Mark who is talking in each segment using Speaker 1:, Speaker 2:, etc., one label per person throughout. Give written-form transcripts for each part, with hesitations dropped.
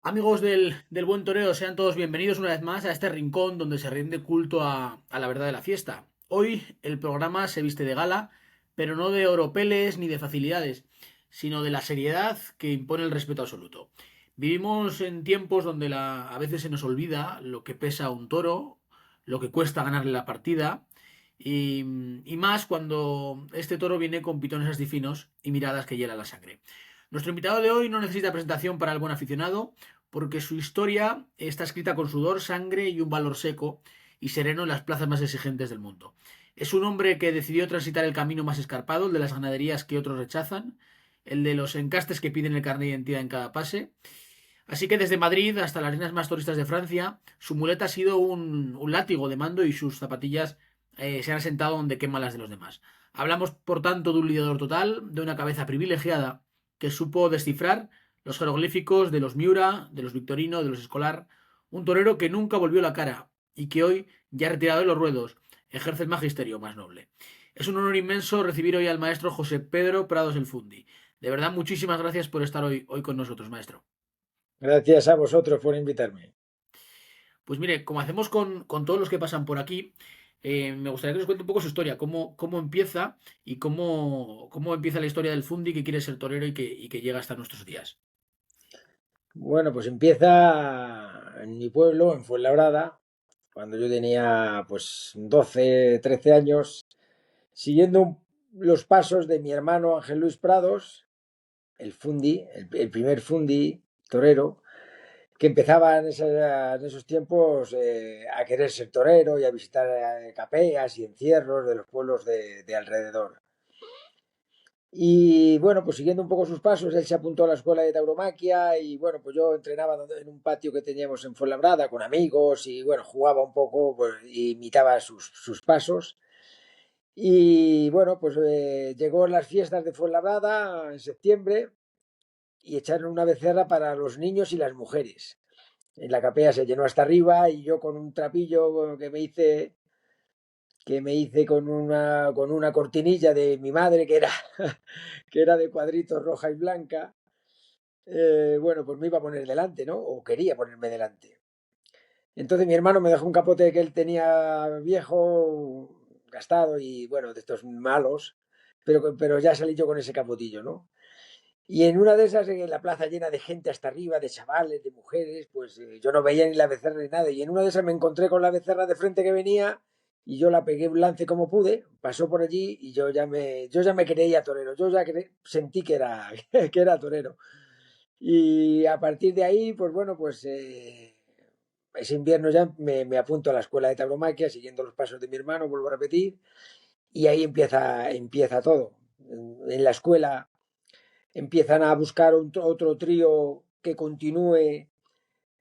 Speaker 1: Amigos del buen toreo, sean todos bienvenidos una vez más a este rincón donde se rinde culto a la verdad de la fiesta. Hoy el programa se viste de gala, pero no de oropeles ni de facilidades, sino de la seriedad que impone el respeto absoluto. Vivimos en tiempos donde a veces se nos olvida lo que pesa un toro, lo que cuesta ganarle la partida, y, y más cuando este toro viene con pitones así finos y miradas que hielan la sangre. Nuestro invitado de hoy no necesita presentación para el buen aficionado, porque su historia está escrita con sudor, sangre y un valor seco y sereno en las plazas más exigentes del mundo. Es un hombre que decidió transitar el camino más escarpado, el de las ganaderías que otros rechazan, el de los encastes que piden el carnet de identidad en cada pase. Así que desde Madrid hasta las arenas más turistas de Francia, su muleta ha sido un látigo de mando y sus zapatillas se han asentado donde queman las de los demás. Hablamos, por tanto, de un lidiador total, de una cabeza privilegiada que supo descifrar los jeroglíficos de los Miura, de los Victorino, de los Escolar, un torero que nunca volvió la cara y que hoy, ya retirado de los ruedos, ejerce el magisterio más noble. Es un honor inmenso recibir hoy al maestro José Pedro Prados el Fundi. De verdad, muchísimas gracias por estar hoy con nosotros, maestro.
Speaker 2: Gracias a vosotros por invitarme.
Speaker 1: Pues mire, como hacemos con todos los que pasan por aquí, me gustaría que nos cuente un poco su historia, cómo empieza y cómo empieza la historia del Fundi que quiere ser torero y que llega hasta nuestros días.
Speaker 2: Bueno, pues empieza en mi pueblo, en Fuenlabrada, cuando yo tenía pues 12, 13 años, siguiendo los pasos de mi hermano Ángel Luis Prados, el fundi, el primer fundi torero, que empezaba en esos tiempos a querer ser torero y a visitar capeas y encierros de los pueblos de alrededor. Y bueno, pues siguiendo un poco sus pasos, él se apuntó a la escuela de tauromaquia y bueno, pues yo entrenaba en un patio que teníamos en Fuenlabrada con amigos y bueno, jugaba un poco, pues, e imitaba sus pasos. Y bueno, pues llegó las fiestas de Fuenlabrada en septiembre y echaron una becerra para los niños y las mujeres. En la capella se llenó hasta arriba y yo con un trapillo que me hice con una cortinilla de mi madre que era de cuadritos roja y blanca. Bueno, pues me iba a poner delante, ¿no? O quería ponerme delante. Entonces mi hermano me dejó un capote que él tenía viejo, gastado y bueno, de estos malos, pero ya salí yo con ese capotillo, ¿no? Y en una de esas, en la plaza llena de gente hasta arriba, de chavales, de mujeres, pues yo no veía ni la becerra ni nada. Y en una de esas me encontré con la becerra de frente que venía y yo la pegué un lance como pude, pasó por allí y yo ya me creía torero, sentí que era, que era torero. Y a partir de ahí, pues bueno, pues ese invierno ya me apunto a la escuela de tauromaquia, siguiendo los pasos de mi hermano, vuelvo a repetir, y ahí empieza todo. En la escuela empiezan a buscar otro trío que continúe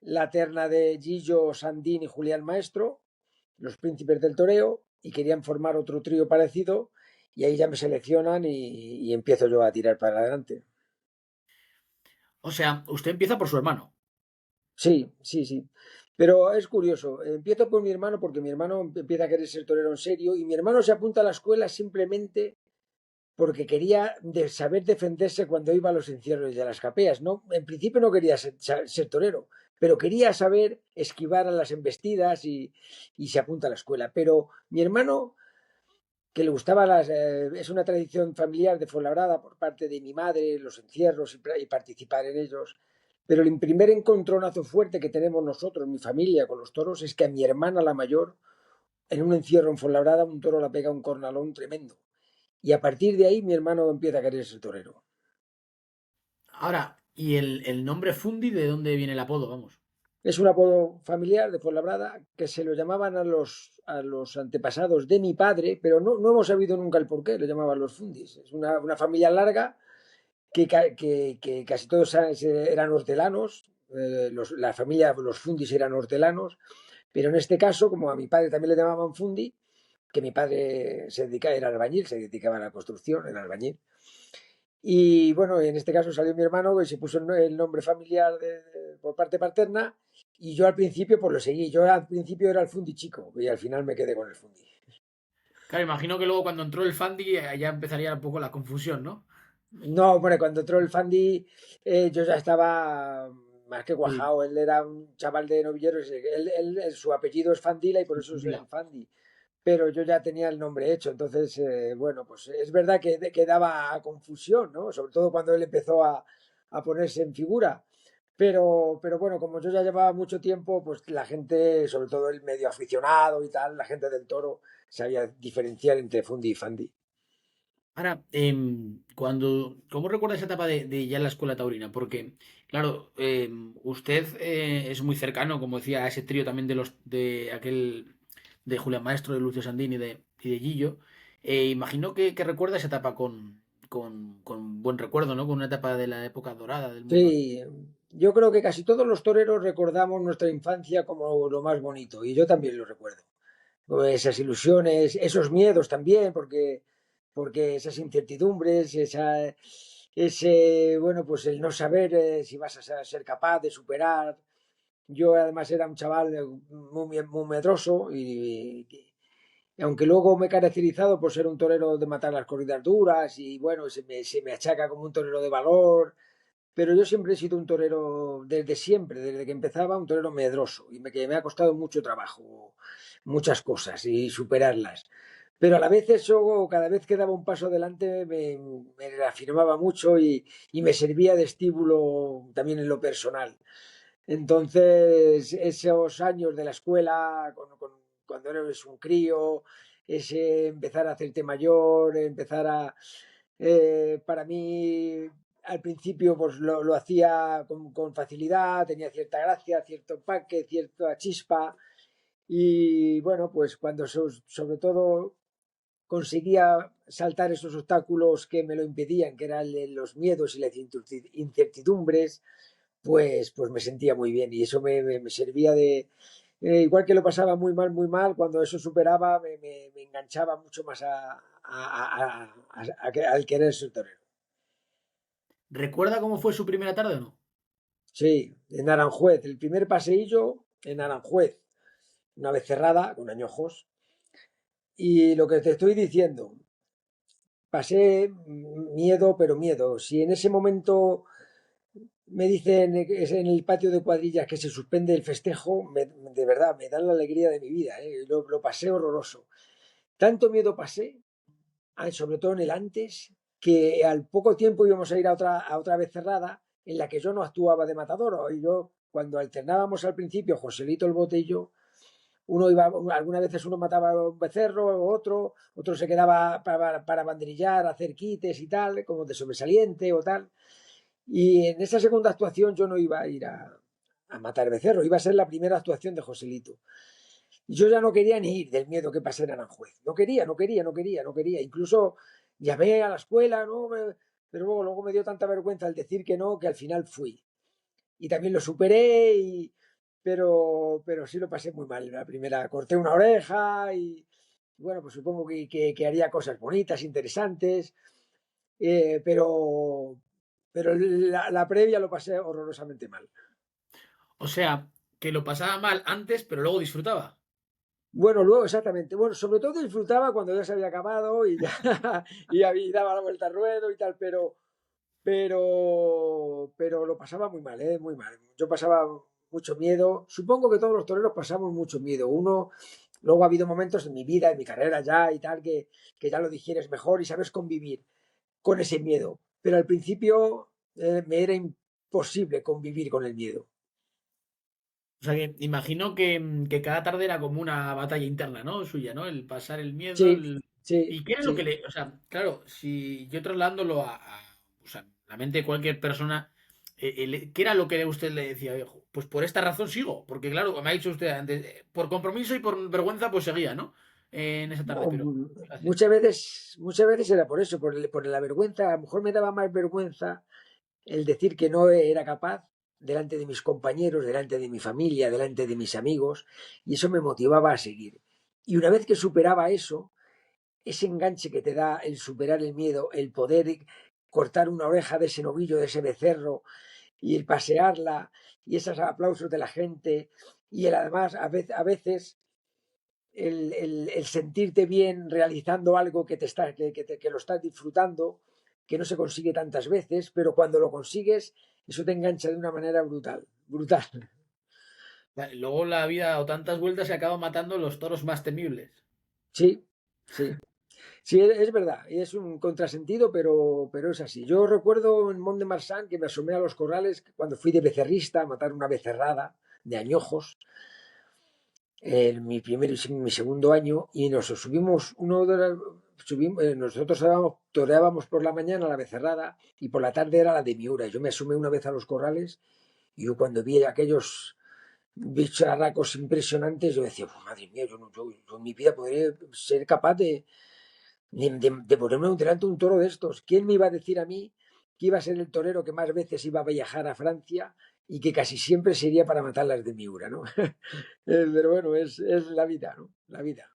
Speaker 2: la terna de Gillo, Sandín y Julián Maestro, los príncipes del toreo, y querían formar otro trío parecido, y ahí ya me seleccionan y empiezo yo a tirar para adelante.
Speaker 1: O sea, usted empieza por su hermano.
Speaker 2: Sí, sí, sí. Pero es curioso. Empiezo por mi hermano porque mi hermano empieza a querer ser torero en serio y mi hermano se apunta a la escuela simplemente porque quería saber defenderse cuando iba a los encierros de las capeas, ¿no? En principio no quería ser torero, pero quería saber esquivar a las embestidas y se apunta a la escuela. Pero mi hermano, que le gustaba es una tradición familiar de Fuenlabrada por parte de mi madre, los encierros y participar en ellos. Pero el primer encontronazo fuerte que tenemos nosotros, mi familia, con los toros, es que a mi hermana la mayor, en un encierro en Fuenlabrada, un toro la pega un cornalón tremendo. Y a partir de ahí mi hermano empieza a querer ser torero.
Speaker 1: Ahora, ¿y el nombre Fundi de dónde viene el apodo? Vamos.
Speaker 2: Es un apodo familiar de Fuenlabrada que se lo llamaban a los antepasados de mi padre, pero no hemos sabido nunca el por qué, lo llamaban los fundis. Es una familia larga que casi todos eran hortelanos, la familia, los fundis eran hortelanos, pero en este caso, como a mi padre también le llamaban fundi, que mi padre era albañil, se dedicaba a la construcción, era albañil. Y bueno, en este caso salió mi hermano y se puso el nombre familiar por parte paterna y yo al principio pues lo seguí. Yo al principio era el fundi chico y al final me quedé con el fundi.
Speaker 1: Claro, imagino que luego cuando entró el Fandi ya empezaría un poco la confusión, ¿no?
Speaker 2: No, bueno, cuando entró el Fandi, yo ya estaba. más que
Speaker 1: Sí,
Speaker 2: cuajado, él era un chaval de novilleros, su apellido es Fandila y por eso es el
Speaker 1: Fandila.
Speaker 2: Fandi, pero yo ya tenía el nombre hecho, entonces, bueno, pues es verdad que daba confusión, ¿no? Sobre todo cuando él empezó a ponerse en figura. Pero bueno, como yo ya llevaba mucho tiempo, pues la gente, sobre todo el medio aficionado y tal, la gente del toro, sabía diferenciar entre Fundi y Fandi.
Speaker 1: Ahora, ¿cómo recuerda esa etapa de ya en la escuela taurina? Porque, claro, usted es muy cercano, como decía, a ese trío también de aquel, de Julián Maestro, de Lucio Sandín y de Gillo. Imagino que recuerda esa etapa con buen recuerdo, ¿no? Con una etapa de la época dorada del mundo.
Speaker 2: Sí, yo creo que casi todos los toreros recordamos nuestra infancia como lo más bonito, y yo también lo recuerdo. Pues esas ilusiones, esos miedos también, porque esas incertidumbres, bueno, pues el no saber si vas a ser capaz de superar. Yo además era un chaval muy medroso y aunque luego me he caracterizado por ser un torero de matar las corridas duras y bueno, se me achaca como un torero de valor, pero yo siempre he sido un torero desde siempre, desde que empezaba, un torero medroso y que me ha costado mucho trabajo, muchas cosas y superarlas. Pero a la vez eso, cada vez que daba un paso adelante, me reafirmaba mucho y me servía de estímulo también en lo personal. Entonces, esos años de la escuela, cuando eres un crío, ese empezar a hacerte mayor, para mí, al principio, pues lo hacía con facilidad, tenía cierta gracia, cierto empaque, cierta chispa, y bueno, pues cuando sobre todo conseguía saltar esos obstáculos que me lo impedían, que eran los miedos y las incertidumbres, pues me sentía muy bien y eso me servía igual que lo pasaba muy mal, cuando eso superaba me enganchaba mucho más al querer ser torero.
Speaker 1: ¿Recuerda cómo fue su primera tarde o no?
Speaker 2: Sí, en Aranjuez, el primer paseillo en Aranjuez, una vez cerrada, con añojos, y lo que te estoy diciendo, pasé miedo, pero miedo. Si en ese momento me dicen es en el patio de cuadrillas que se suspende el festejo, de verdad, me dan la alegría de mi vida, ¿eh? Lo pasé horroroso. Tanto miedo pasé, sobre todo en el antes, que al poco tiempo íbamos a ir a otra vez cerrada, en la que yo no actuaba de matador. Y yo, cuando alternábamos al principio, Joselito el Bote y yo, uno iba, algunas veces uno mataba un becerro, otro se quedaba para banderillar, hacer quites y tal, como de sobresaliente o tal. Y en esa segunda actuación yo no iba a ir a matar becerro, iba a ser la primera actuación de Joselito. Y yo ya no quería ni ir del miedo que pasé en Aranjuez. No quería. Incluso llamé a la escuela, ¿no? Pero luego me dio tanta vergüenza el decir que no, que al final fui. Y también lo superé, pero sí lo pasé muy mal. La primera corté una oreja y bueno, pues supongo que haría cosas bonitas, interesantes, pero la previa lo pasé horrorosamente mal.
Speaker 1: O sea, que lo pasaba mal antes, pero luego disfrutaba.
Speaker 2: Bueno, luego exactamente. Bueno, sobre todo disfrutaba cuando ya se había acabado y ya y daba la vuelta al ruedo y tal, pero lo pasaba muy mal, ¿eh? Muy mal. Yo pasaba mucho miedo. Supongo que todos los toreros pasamos mucho miedo. Luego ha habido momentos en mi vida, en mi carrera ya y tal, que ya lo digieres mejor y sabes convivir con ese miedo. Pero al principio me era imposible convivir con el miedo.
Speaker 1: O sea que imagino que cada tarde era como una batalla interna, ¿no? Suya, ¿no? El pasar el miedo.
Speaker 2: Sí, sí,
Speaker 1: ¿Y qué era lo que
Speaker 2: sí.
Speaker 1: le... O sea, claro, si yo trasladándolo o sea, la mente de cualquier persona, ¿qué era lo que usted le decía? Viejo? Pues por esta razón sigo. Porque claro, me ha dicho usted antes, por compromiso y por vergüenza, pues seguía, ¿no? En esa tarde,
Speaker 2: No,
Speaker 1: pero... ¿qué hace?
Speaker 2: muchas veces era por eso, por la vergüenza. A lo mejor me daba más vergüenza el decir que no era capaz delante de mis compañeros, delante de mi familia, delante de mis amigos, y eso me motivaba a seguir. Y una vez que superaba eso, ese enganche que te da el superar el miedo, el poder cortar una oreja de ese novillo, de ese becerro, y el pasearla, y esos aplausos de la gente, y el además a veces el sentirte bien realizando algo que lo estás disfrutando, que no se consigue tantas veces, pero cuando lo consigues, eso te engancha de una manera brutal. brutal.
Speaker 1: Luego la vida ha dado tantas vueltas y acaba matando los toros más temibles.
Speaker 2: Sí, sí. Sí, es verdad, y es un contrasentido, pero es así. Yo recuerdo en Mont de Marsan que me asomé a los corrales cuando fui de becerrista a matar una becerrada de añojos en mi primer y mi segundo año y nos subimos, nosotros toreábamos por la mañana la becerrada y por la tarde era la de Miura. Yo me asomé una vez a los corrales y yo cuando vi aquellos bicharracos impresionantes, yo decía: "Uf, madre mía, yo en mi vida podría ser capaz de ponerme delante de un toro de estos. ¿Quién me iba a decir a mí que iba a ser el torero que más veces iba a viajar a Francia y que casi siempre sería para matar las de Miura, ¿no?" Pero bueno, es la vida, ¿no? La vida.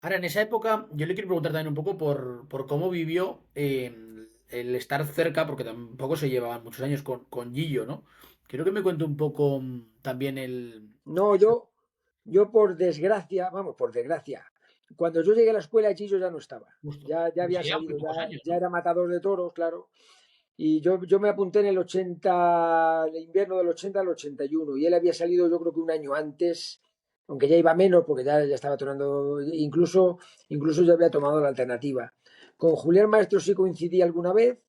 Speaker 1: Ahora, en esa época, yo le quiero preguntar también un poco por cómo vivió el estar cerca, porque tampoco se llevaban muchos años con Gillo, ¿no? Quiero que me cuente un poco también el...
Speaker 2: No, yo por desgracia, vamos, por desgracia, cuando yo llegué a la escuela, Chillo ya no estaba.
Speaker 1: Justo.
Speaker 2: Ya
Speaker 1: Pues
Speaker 2: había
Speaker 1: sí, ya muy
Speaker 2: salido,
Speaker 1: pocos años,
Speaker 2: ya
Speaker 1: ¿no?
Speaker 2: era matador de toros, claro. Y yo me apunté en el 80, el invierno del 80 al 81, y él había salido yo creo que un año antes, aunque ya iba menos porque ya estaba tomando, incluso ya había tomado la alternativa. Con Julián Maestro sí coincidí alguna vez,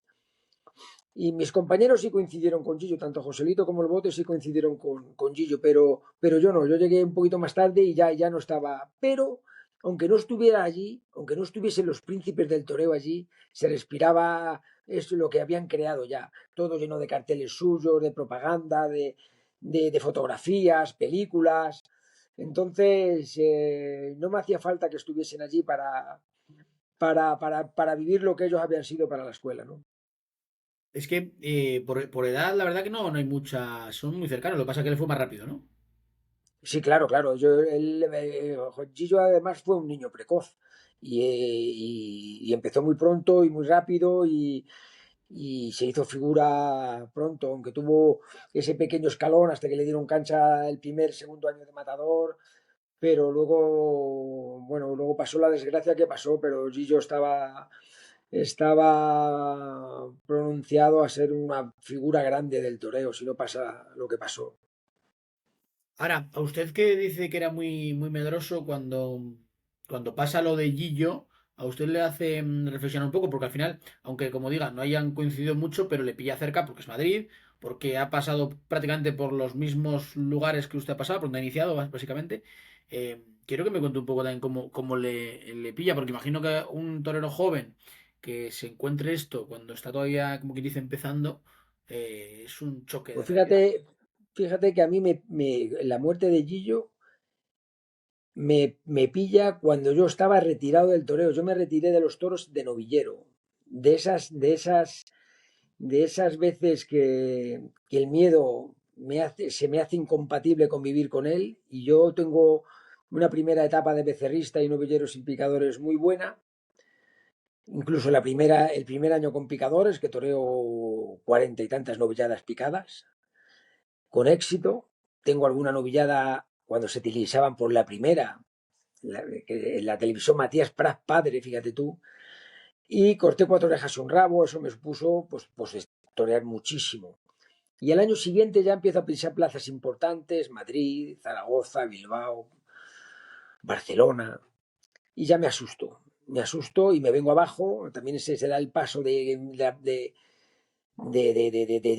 Speaker 2: y mis compañeros sí coincidieron con Gillo, tanto Joselito como el Bote sí coincidieron con Gillo, pero yo no, yo llegué un poquito más tarde y ya no estaba. Pero aunque no estuviera allí, aunque no estuviesen los príncipes del toreo allí, se respiraba eso lo que habían creado ya, todo lleno de carteles suyos, de propaganda, de fotografías, películas. Entonces, no me hacía falta que estuviesen allí para vivir lo que ellos habían sido para la escuela, ¿no?
Speaker 1: Es que por edad, la verdad que no hay muchas, son muy cercanos, lo que pasa es que le fue más rápido, ¿no?
Speaker 2: Sí, claro, claro. Gillo además fue un niño precoz y empezó muy pronto y muy rápido y se hizo figura pronto, aunque tuvo ese pequeño escalón hasta que le dieron cancha el primer, segundo año de matador, pero luego, bueno, luego pasó la desgracia que pasó, pero Gillo estaba pronunciado a ser una figura grande del toreo, si no pasa lo que pasó.
Speaker 1: Ahora, a usted que dice que era muy medroso cuando pasa lo de Gillo, a usted le hace reflexionar un poco, porque al final, aunque como diga, no hayan coincidido mucho, pero le pilla cerca porque es Madrid, porque ha pasado prácticamente por los mismos lugares que usted ha pasado, por donde ha iniciado, básicamente. Quiero que me cuente un poco también cómo le pilla, porque imagino que un torero joven que se encuentre esto cuando está todavía, como que dice, empezando, es un choque de
Speaker 2: Pues
Speaker 1: realidad.
Speaker 2: fíjate que a mí la muerte de Gillo me pilla cuando yo estaba retirado del toreo. Yo me retiré de los toros de novillero. De esas veces que el miedo se me hace incompatible convivir con él. Y yo tengo una primera etapa de becerrista y novilleros sin picadores muy buena. Incluso el primer año con picadores, que toreo 40 y tantas novilladas picadas con éxito. Tengo alguna novillada cuando se utilizaban por la primera, en la televisión Matías Pras padre, fíjate tú, y corté 4 orejas y un rabo, eso me supuso pues torear muchísimo. Y el año siguiente ya empiezo a pisar plazas importantes, Madrid, Zaragoza, Bilbao, Barcelona, y ya me asusto y me vengo abajo, también ese será el paso de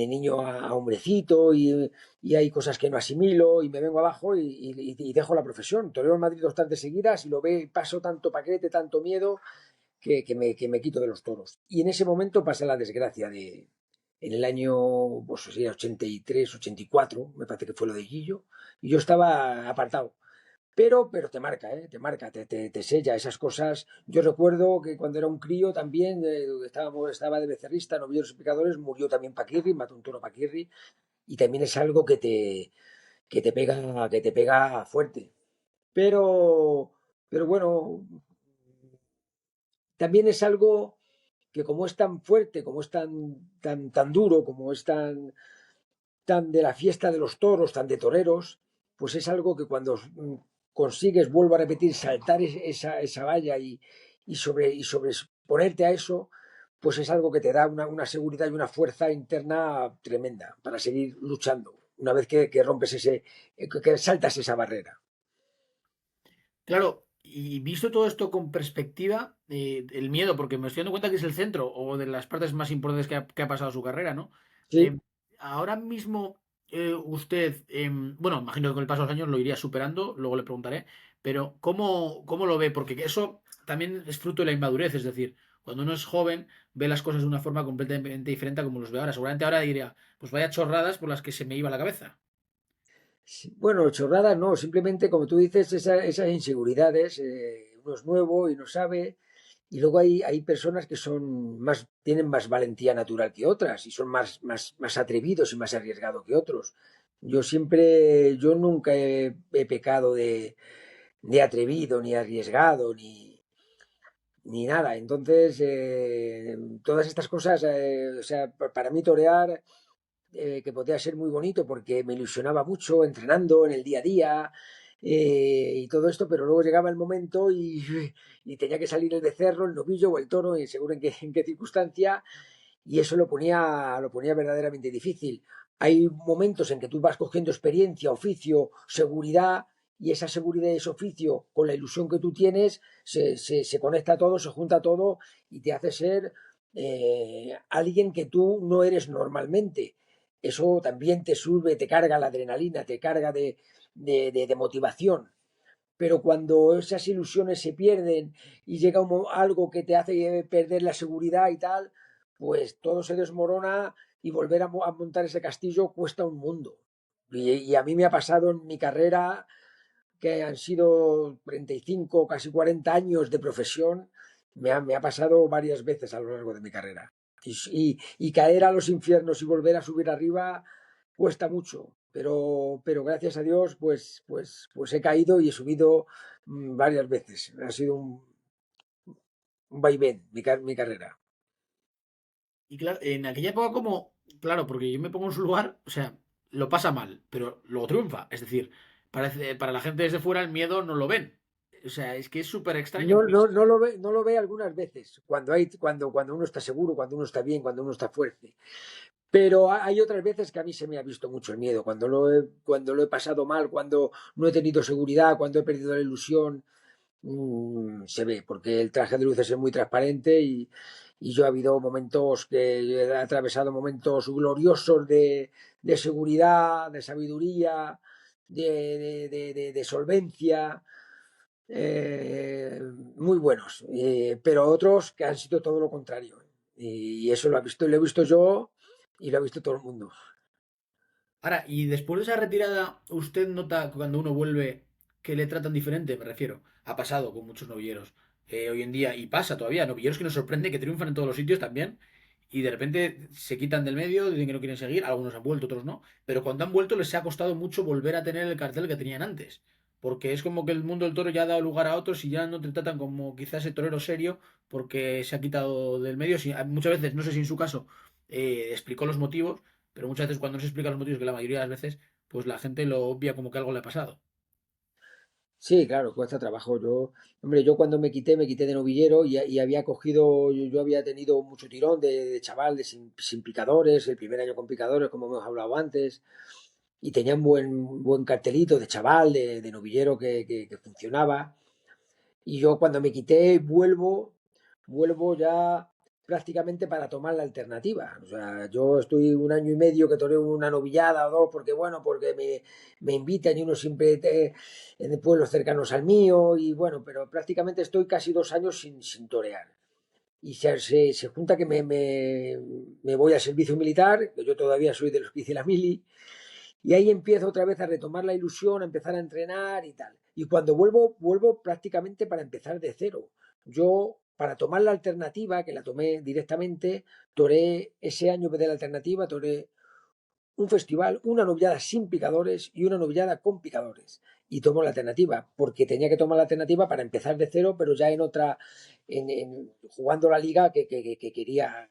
Speaker 2: niño a hombrecito y hay cosas que no asimilo y me vengo abajo y dejo la profesión. Toreo en Madrid 2 tardes seguidas y lo ve, paso tanto paquete, tanto miedo que me quito de los toros. Y en ese momento pasa la desgracia en el año, pues sería 83, 84, me parece que fue lo de Gillo, y yo estaba apartado. Pero te marca, ¿eh? Te marca, te sella esas cosas. Yo recuerdo que cuando era un crío también estaba de becerrista, novilleros y picadores, murió también Paquirri, mató un toro Paquirri, y también es algo que te pega fuerte. Pero bueno, también es algo que como es tan fuerte, como es tan duro, como es tan de la fiesta de los toros, tan de toreros, pues es algo que cuando consigues, vuelvo a repetir, saltar esa valla y sobre ponerte a eso, pues es algo que te da una seguridad y una fuerza interna tremenda para seguir luchando. una vez que rompes que saltas esa barrera.
Speaker 1: Claro, y visto todo esto con perspectiva, el miedo, porque me estoy dando cuenta que es el centro o de las partes más importantes que ha pasado su carrera, ¿no?
Speaker 2: Sí,
Speaker 1: Ahora mismo usted, bueno, imagino que con el paso de los años lo iría superando, luego le preguntaré, pero ¿cómo lo ve? Porque eso también es fruto de la inmadurez, es decir, cuando uno es joven ve las cosas de una forma completamente diferente a como los ve ahora. Seguramente ahora diría, pues vaya chorradas por las que se me iba la cabeza.
Speaker 2: sí. Bueno, chorradas no, simplemente como tú dices, esas inseguridades, uno es nuevo y no sabe, y luego hay personas que tienen más valentía natural que otras y son más atrevidos y más arriesgados que otros. Yo nunca he pecado de atrevido, ni arriesgado, ni nada. Entonces, todas estas cosas, o sea, para mí torear, que podía ser muy bonito porque me ilusionaba mucho entrenando en el día a día y todo esto, pero luego llegaba el momento y tenía que salir el becerro, el novillo o el toro, y seguro en qué circunstancia, y eso lo ponía verdaderamente difícil. Hay momentos en que tú vas cogiendo experiencia, oficio, seguridad, y esa seguridad y ese oficio, con la ilusión que tú tienes, se conecta todo, se junta todo y te hace ser alguien que tú no eres normalmente. Eso también te sube, te carga la adrenalina, te carga de motivación. Pero cuando esas ilusiones se pierden y llega algo que te hace perder la seguridad y tal, pues todo se desmorona y volver a montar ese castillo cuesta un mundo. Y a mí me ha pasado en mi carrera, que han sido 35, casi 40 años de profesión, me ha pasado varias veces a lo largo de mi carrera. Y caer a los infiernos y volver a subir arriba cuesta mucho, pero gracias a Dios, pues he caído y he subido varias veces. Ha sido un vaivén mi carrera.
Speaker 1: Y claro, en aquella época como, claro, porque yo me pongo en su lugar, o sea, lo pasa mal, pero luego triunfa. Es decir, para la gente desde fuera el miedo no lo ven. O sea, es que es súper extraño.
Speaker 2: No lo ve algunas veces, cuando uno está seguro, cuando uno está bien, cuando uno está fuerte. Pero hay otras veces que a mí se me ha visto mucho el miedo, cuando lo he pasado mal, cuando no he tenido seguridad, cuando he perdido la ilusión, se ve, porque el traje de luces es muy transparente y yo he habido momentos que he atravesado momentos gloriosos de seguridad, de sabiduría, de solvencia, muy buenos, pero otros que han sido todo lo contrario. Y eso lo he visto yo y lo ha visto todo el mundo.
Speaker 1: Ahora, y después de esa retirada, ¿usted nota cuando uno vuelve que le tratan diferente? Me refiero. Ha pasado con muchos novilleros hoy en día, y pasa todavía. Novilleros que nos sorprende que triunfan en todos los sitios también, y de repente se quitan del medio, dicen que no quieren seguir. Algunos han vuelto, otros no. Pero cuando han vuelto les ha costado mucho volver a tener el cartel que tenían antes. Porque es como que el mundo del toro ya ha dado lugar a otros y ya no te tratan como quizás el torero serio porque se ha quitado del medio. Muchas veces, no sé si en su caso, explicó los motivos, pero muchas veces cuando no se explican los motivos, que la mayoría de las veces, pues la gente lo obvia como que algo le ha pasado.
Speaker 2: Sí, claro, cuesta trabajo. Hombre, yo cuando me quité de novillero y había cogido, yo había tenido mucho tirón de chaval, sin picadores, el primer año con picadores, como hemos hablado antes, y tenía un buen cartelito de chaval, de novillero que funcionaba. Y yo cuando me quité vuelvo ya prácticamente para tomar la alternativa. O sea, yo estoy un año y medio que toreo una novillada o dos, porque me invitan y uno siempre en pueblos cercanos al mío, y bueno, pero prácticamente estoy casi 2 años sin torear. Y se junta que me voy al servicio militar, que yo todavía soy de los que hice la mili, y ahí empiezo otra vez a retomar la ilusión, a empezar a entrenar y tal. Y cuando vuelvo prácticamente para empezar de cero. Yo, para tomar la alternativa, que la tomé directamente, toré ese año que de la alternativa, toré un festival, una novillada sin picadores y una novillada con picadores. Y tomo la alternativa, porque tenía que tomar la alternativa para empezar de cero, pero ya en otra, jugando la liga que quería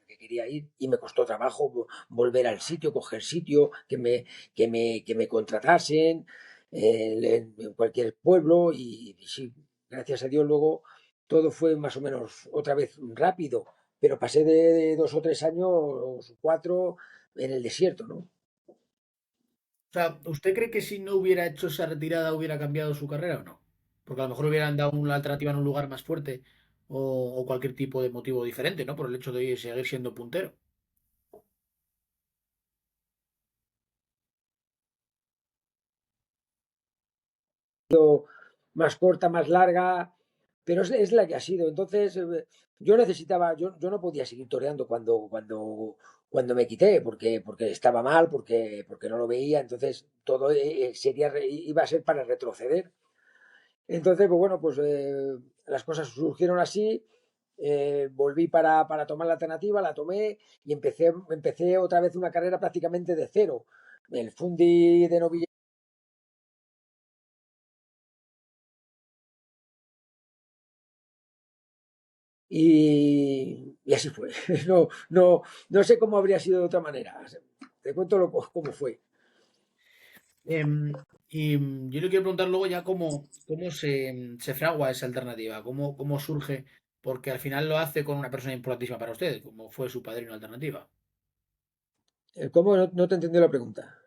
Speaker 2: ir. Y me costó trabajo volver al sitio, coger sitio, que me contratasen en cualquier pueblo. Y sí, gracias a Dios luego todo fue más o menos otra vez rápido, pero pasé de 2 o 3 años, 4, en el desierto, ¿no?
Speaker 1: sea, ¿usted cree que si no hubiera hecho esa retirada hubiera cambiado su carrera o no? Porque a lo mejor hubieran dado una alternativa en un lugar más fuerte o cualquier tipo de motivo diferente, ¿no? Por el hecho de seguir siendo puntero.
Speaker 2: Más corta, más larga, pero es la que ha sido. Entonces, yo necesitaba, yo no podía seguir toreando cuando me quité, porque estaba mal, porque no lo veía, entonces todo iba a ser para retroceder. Entonces, pues bueno, pues las cosas surgieron así, volví para tomar la alternativa, la tomé y empecé otra vez una carrera prácticamente de cero. El Fundi de novillo. Y así fue. No, no sé cómo habría sido de otra manera. Te cuento cómo fue.
Speaker 1: Yo le quiero preguntar luego ya cómo se fragua esa alternativa, cómo surge, porque al final lo hace con una persona importantísima para usted, como fue su padrino alternativa.
Speaker 2: ¿Cómo? No te entendió la pregunta.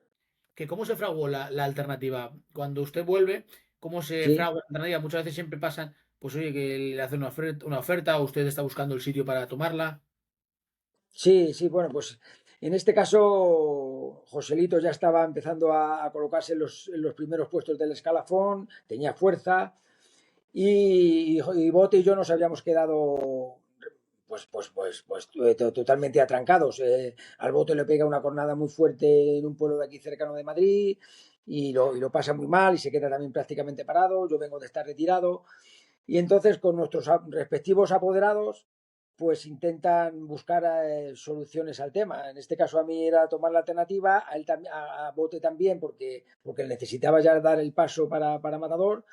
Speaker 1: Que cómo se fraguó la alternativa. Cuando usted vuelve, cómo se
Speaker 2: Sí,
Speaker 1: fragua la alternativa. Muchas veces siempre pasan, pues oye, que le hacen una oferta o usted está buscando el sitio para tomarla.
Speaker 2: sí, sí. Bueno, pues en este caso, Joselito ya estaba empezando a colocarse en los primeros puestos del escalafón, tenía fuerza. Y Bote y yo nos habíamos quedado totalmente atrancados. Al Bote le pega una cornada muy fuerte en un pueblo de aquí cercano de Madrid y lo pasa muy mal y se queda también prácticamente parado. Yo vengo de estar retirado y entonces con nuestros respectivos apoderados pues intentan buscar soluciones al tema. En este caso a mí era tomar la alternativa, a, él a Bote también porque necesitaba ya dar el paso para Matador.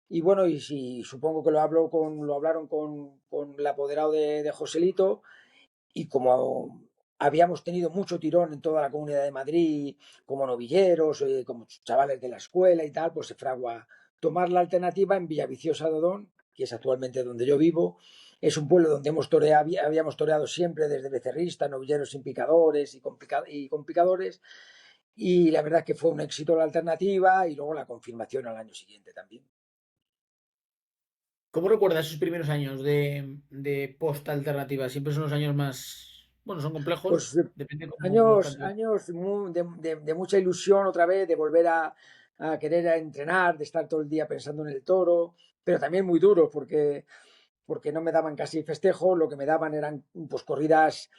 Speaker 2: Y bueno, y si supongo que lo hablaron con el apoderado de Joselito, y como habíamos tenido mucho tirón en toda la Comunidad de Madrid, como novilleros, como chavales de la escuela y tal, pues se fragua tomar la alternativa en Villaviciosa de Odón, que es actualmente donde yo vivo. Es un pueblo donde habíamos toreado siempre desde becerrista, novilleros sin picadores y con picadores. Y la verdad es que fue un éxito la alternativa y luego la confirmación al año siguiente también.
Speaker 1: ¿Cómo recuerda esos primeros años de post alternativa? Siempre son los años más, bueno, son complejos,
Speaker 2: Pues
Speaker 1: depende cómo lo
Speaker 2: años,
Speaker 1: cante.
Speaker 2: años de mucha ilusión otra vez, de volver a querer entrenar, de estar todo el día pensando en el toro, pero también muy duro porque no me daban casi festejo, lo que me daban eran pues corridas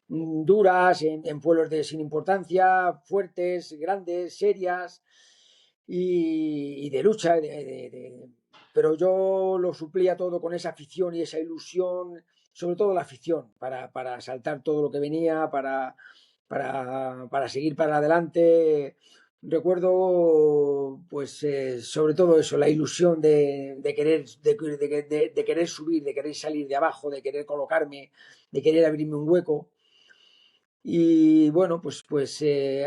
Speaker 2: duras en pueblos sin importancia, fuertes, grandes, serias y de lucha. Pero yo lo suplía todo con esa afición y esa ilusión, sobre todo la afición, para saltar todo lo que venía, para seguir para adelante. Recuerdo, pues, sobre todo eso, la ilusión de querer, de querer subir, de querer salir de abajo, de querer colocarme, de querer abrirme un hueco. Y bueno, pues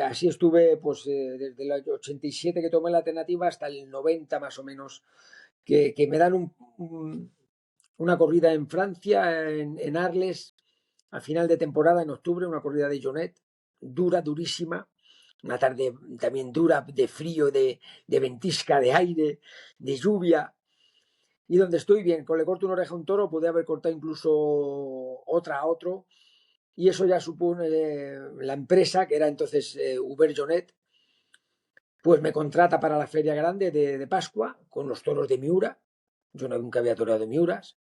Speaker 2: así estuve pues, desde el 87 que tomé la alternativa hasta el 90 más o menos, que me dan una corrida en Francia, en Arles, al final de temporada, en octubre, una corrida de Jonet, dura, durísima, una tarde también dura, de frío, de ventisca, de aire, de lluvia, y donde estoy bien, con le corto una oreja a un toro, pude haber cortado incluso otra a otro, y eso ya supone la empresa, que era entonces Uber Jonet, pues me contrata para la feria grande de Pascua, con los toros de Miura, yo nunca había toreado de Miuras,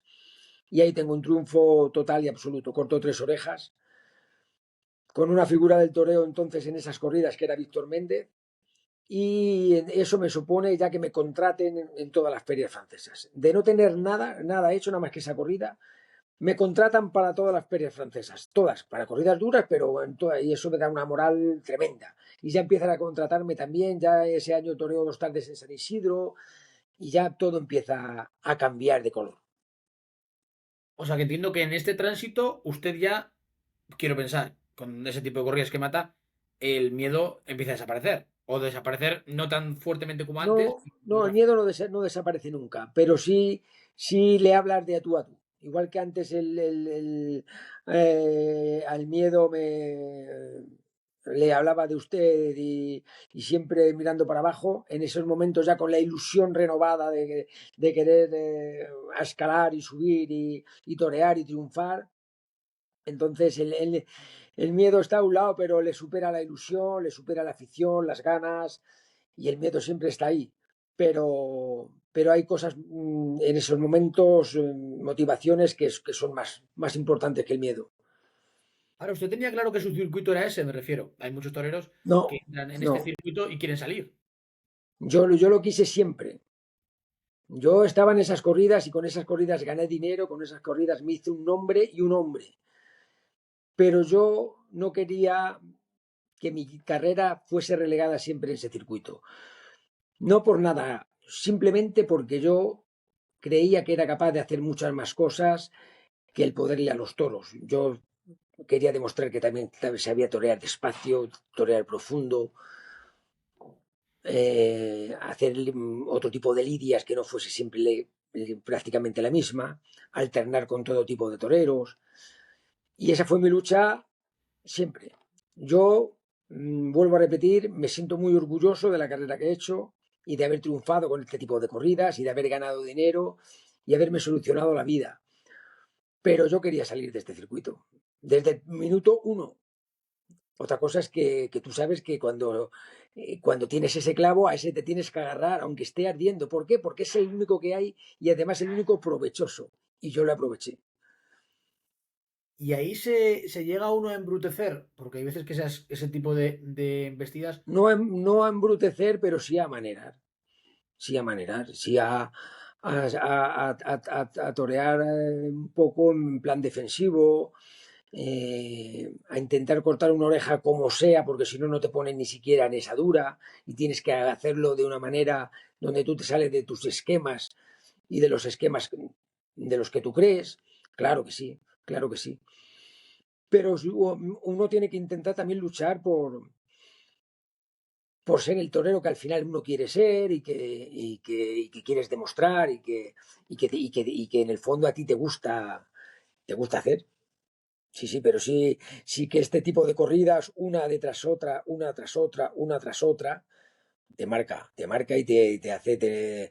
Speaker 2: y ahí tengo un triunfo total y absoluto. Cortó tres orejas, con una figura del toreo entonces en esas corridas que era Víctor Méndez, y eso me supone ya que me contraten en todas las ferias francesas. De no tener nada hecho, nada más que esa corrida, me contratan para todas las ferias francesas, todas, para corridas duras, pero en todas, y eso me da una moral tremenda. Y ya empiezan a contratarme también, ya ese año toreo dos tardes en San Isidro, y ya todo empieza a cambiar de color.
Speaker 1: O sea, que entiendo que en este tránsito usted ya, quiero pensar, con ese tipo de corridas que mata, el miedo empieza a desaparecer. O desaparecer no tan fuertemente como antes.
Speaker 2: No, no, el miedo no desaparece nunca, pero sí le hablas de a tú a tú. Igual que antes al miedo le hablaba de usted y siempre mirando para abajo, en esos momentos ya con la ilusión renovada de querer escalar y subir y torear y triunfar. Entonces el miedo está a un lado, pero le supera la ilusión, le supera la afición, las ganas, y el miedo siempre está ahí. Pero hay cosas en esos momentos, motivaciones que son más importantes que el miedo.
Speaker 1: Ahora, usted tenía claro que su circuito era ese, me refiero. Hay muchos toreros que
Speaker 2: No,
Speaker 1: entran en este
Speaker 2: no.
Speaker 1: circuito y quieren salir.
Speaker 2: Yo lo quise siempre. Yo estaba en esas corridas y con esas corridas gané dinero, con esas corridas me hice un nombre y un hombre. Pero yo no quería que mi carrera fuese relegada siempre en ese circuito. No por nada, simplemente porque yo creía que era capaz de hacer muchas más cosas que el poderle a los toros. Yo quería demostrar que también sabía torear despacio, torear profundo, hacer otro tipo de lidias que no fuese siempre prácticamente la misma, alternar con todo tipo de toreros. Y esa fue mi lucha siempre. Yo, vuelvo a repetir, me siento muy orgulloso de la carrera que he hecho y de haber triunfado con este tipo de corridas y de haber ganado dinero y haberme solucionado la vida. Pero yo quería salir de este circuito desde el minuto uno. Otra cosa es que tú sabes que cuando tienes ese clavo, a ese te tienes que agarrar, aunque esté ardiendo. ¿Por qué? Porque es el único que hay y además el único provechoso. Y yo lo aproveché.
Speaker 1: Y ahí se llega uno a embrutecer, porque hay veces que ese tipo de embestidas.
Speaker 2: No no a embrutecer, pero sí a manerar. Sí a manerar, sí a torear un poco en plan defensivo, a intentar cortar una oreja como sea, porque si no, no te ponen ni siquiera en esa dura y tienes que hacerlo de una manera donde tú te sales de tus esquemas y de los esquemas de los que tú crees. Claro que sí, claro que sí. Pero uno tiene que intentar también luchar por ser el torero que al final uno quiere ser y que quieres demostrar y que en el fondo a ti te gusta hacer. Sí, sí, pero sí que este tipo de corridas, una de tras otra, una tras otra, una tras otra, te marca y te hace,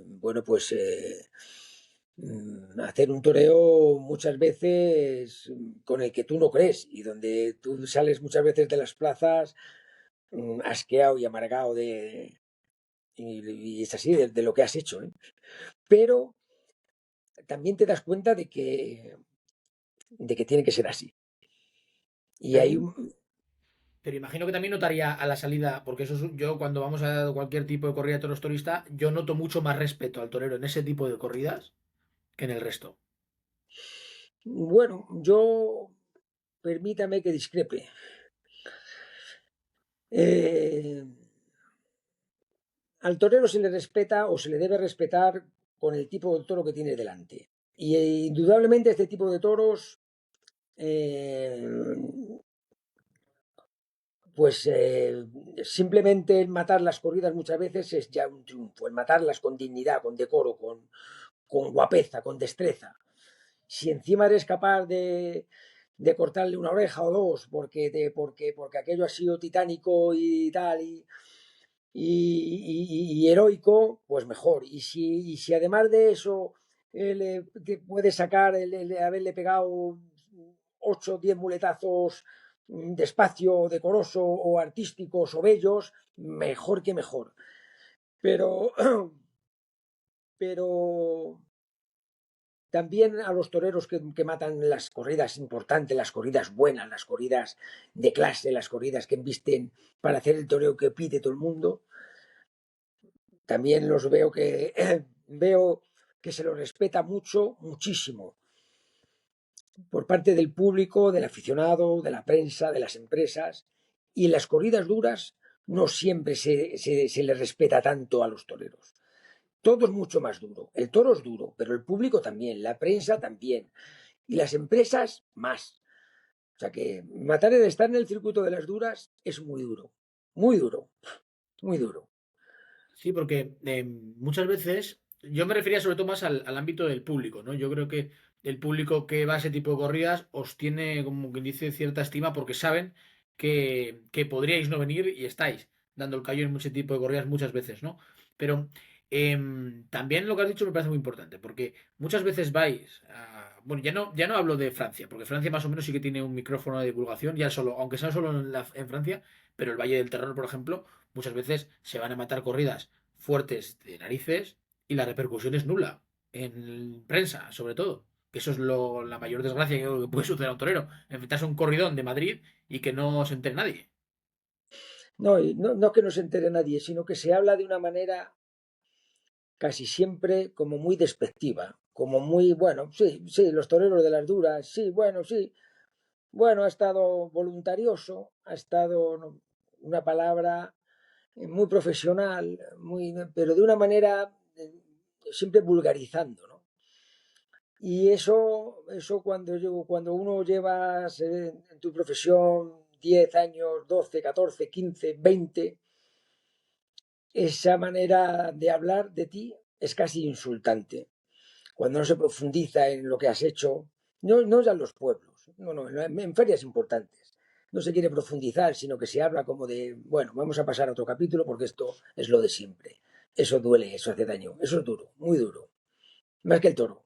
Speaker 2: bueno, pues hacer un toreo muchas veces con el que tú no crees y donde tú sales muchas veces de las plazas asqueado y amargado y es así de lo que has hecho, ¿eh? Pero también te das cuenta de que tiene que ser así. Y hay
Speaker 1: También,
Speaker 2: un,
Speaker 1: pero imagino que también notaría a la salida, porque yo cuando vamos a cualquier tipo de corrida de toros torista, yo noto mucho más respeto al torero en ese tipo de corridas que en el resto.
Speaker 2: bueno, yo permítame que discrepe. Eh, Al torero se le respeta o se le debe respetar con el tipo de toro que tiene delante. Y indudablemente este tipo de toros, eh, pues simplemente el matar las corridas muchas veces es ya un triunfo, el matarlas con dignidad, con decoro, con guapeza, con destreza. Si encima eres capaz de cortarle una oreja o dos porque aquello ha sido titánico y tal y heroico, pues mejor. Y si además de eso te puedes sacar el haberle pegado 8 o 10 muletazos despacio, decoroso o artísticos o bellos, mejor que mejor. Pero, pero también a los toreros que matan las corridas importantes, las corridas buenas, las corridas de clase, las corridas que embisten para hacer el toreo que pide todo el mundo, también los veo que veo que se los respeta mucho, muchísimo, por parte del público, del aficionado, de la prensa, de las empresas. Y en las corridas duras no siempre se le respeta tanto a los toreros. Todo es mucho más duro. El toro es duro, pero el público también, la prensa también. Y las empresas más. O sea que matar el estar en el circuito de las duras es muy duro. Muy duro. Muy duro.
Speaker 1: Sí, porque muchas veces yo me refería sobre todo más al ámbito del público, ¿no? Yo creo que el público que va a ese tipo de corridas os tiene, como quien dice, cierta estima porque saben que podríais no venir y estáis dando el callo en mucho tipo de corridas muchas veces, ¿no? Pero también lo que has dicho me parece muy importante, porque muchas veces vais bueno, ya no hablo de Francia, porque Francia más o menos sí que tiene un micrófono de divulgación, ya solo, aunque sea solo en Francia, pero el Valle del Terror, por ejemplo, muchas veces se van a matar corridas fuertes de narices y la repercusión es nula, en prensa, sobre todo. Que eso es la mayor desgracia que puede suceder a un torero. Enfrentarse a un corridón de Madrid y que no se entere nadie.
Speaker 2: No, y no que no se entere nadie, sino que se habla de una manera casi siempre como muy despectiva, como muy, bueno, sí, sí, los toreros de las duras, sí, bueno, sí, bueno, ha estado voluntarioso, ha estado una palabra muy profesional, muy, pero de una manera siempre vulgarizando, ¿no? Y eso cuando uno lleva en tu profesión 10 años, 12, 14, 15, 20, esa manera de hablar de ti es casi insultante. Cuando no se profundiza en lo que has hecho, no ya en los pueblos, no, en ferias importantes. No se quiere profundizar, sino que se habla como de, bueno, vamos a pasar a otro capítulo porque esto es lo de siempre. Eso duele, eso hace daño, eso es duro, muy duro. Más que el toro.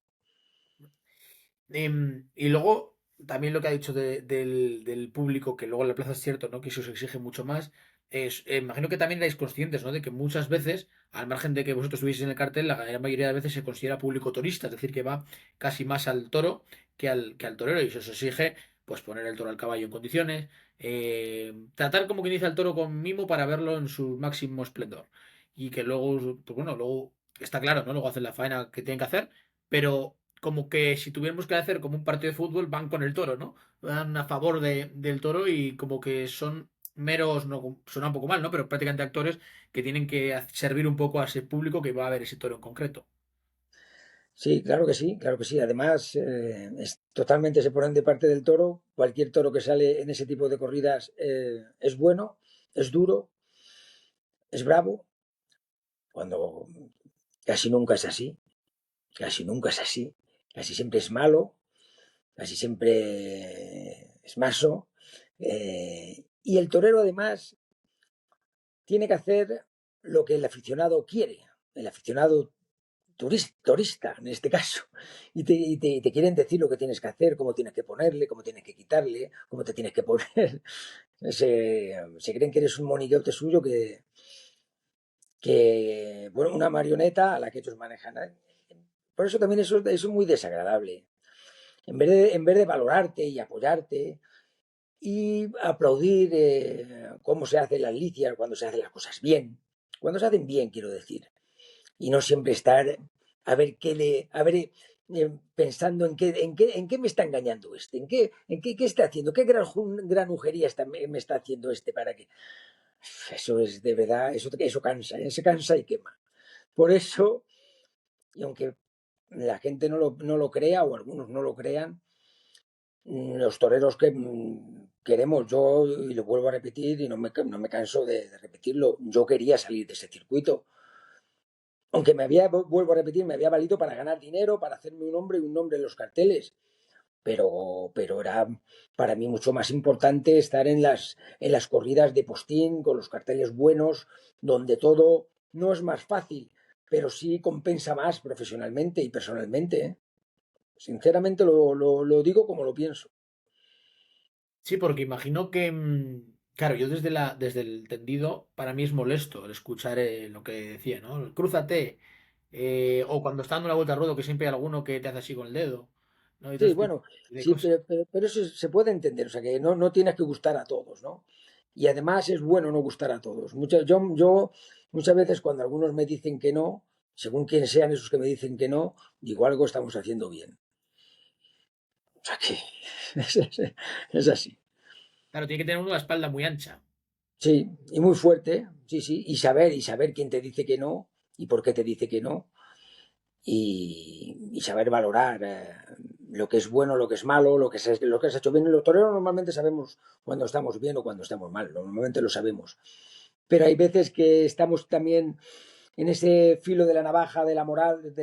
Speaker 1: Y luego, también lo que ha dicho del público, que luego en la plaza es cierto, ¿no? Que se os exige mucho más. Imagino que también erais conscientes, ¿no? De que muchas veces, al margen de que vosotros estuvieseis en el cartel, la gran mayoría de veces se considera público torista, es decir, que va casi más al toro que al torero, y se os exige, pues, poner el toro al caballo en condiciones, tratar como quien dice al toro con mimo para verlo en su máximo esplendor. Y que luego, pues bueno, luego está claro, ¿no? Luego hacen la faena que tienen que hacer, pero como que si tuviéramos que hacer como un partido de fútbol, van con el toro, ¿no? Van a favor del toro y como que son meros, no suena un poco mal, ¿no? Pero prácticamente actores que tienen que servir un poco a ese público que va a ver ese toro en concreto.
Speaker 2: Sí, claro que sí, claro que sí. Además, totalmente se ponen de parte del toro. Cualquier toro que sale en ese tipo de corridas es bueno, es duro, es bravo, cuando casi nunca es así, casi nunca es así, casi siempre es malo, casi siempre es maso. Y el torero además tiene que hacer lo que el aficionado quiere, el aficionado turista en este caso, y te quieren decir lo que tienes que hacer, cómo tienes que ponerle, cómo tienes que quitarle, cómo te tienes que poner. Se creen que eres un monigote suyo bueno, una marioneta a la que ellos manejan, ¿eh? Por eso también eso es muy desagradable. En vez de valorarte y apoyarte y aplaudir cómo se hacen las licias cuando se hacen las cosas bien, cuando se hacen bien, quiero decir, y no siempre estar a ver pensando en qué me está engañando este, qué está haciendo, qué granujería me está haciendo este para que eso es de verdad, eso cansa, se cansa y quema. Por eso, y aunque la gente no lo crea o algunos no lo crean, los toreros que queremos, yo, y lo vuelvo a repetir y no me canso de repetirlo, yo quería salir de ese circuito. Aunque vuelvo a repetir, me había valido para ganar dinero, para hacerme un nombre y un nombre en los carteles, pero era para mí mucho más importante estar en las corridas de postín, con los carteles buenos, donde todo no es más fácil, pero sí compensa más profesionalmente y personalmente, ¿eh? Sinceramente lo digo como lo pienso.
Speaker 1: Sí, porque imagino que, claro, yo desde el tendido, para mí es molesto el escuchar lo que decía, ¿no? El crúzate, o cuando está dando una vuelta al ruedo, que siempre hay alguno que te hace así con el dedo, ¿no? Y todo
Speaker 2: Sí,
Speaker 1: este tipo
Speaker 2: bueno,
Speaker 1: de
Speaker 2: sí,
Speaker 1: cosas.
Speaker 2: pero eso se puede entender, o sea que no tienes que gustar a todos, ¿no? Y además es bueno no gustar a todos. Yo muchas veces cuando algunos me dicen que no, según quién sean esos que me dicen que no, digo algo estamos haciendo bien. O sea que es así.
Speaker 1: Claro, tiene que tener uno la espalda muy ancha.
Speaker 2: Sí, y muy fuerte, sí, sí, y saber quién te dice que no y por qué te dice que no y saber valorar lo que es bueno, lo que es malo, lo que has hecho bien. Los toreros normalmente sabemos cuando estamos bien o cuando estamos mal, normalmente lo sabemos. Pero hay veces que estamos también en ese filo de la navaja, de la moral,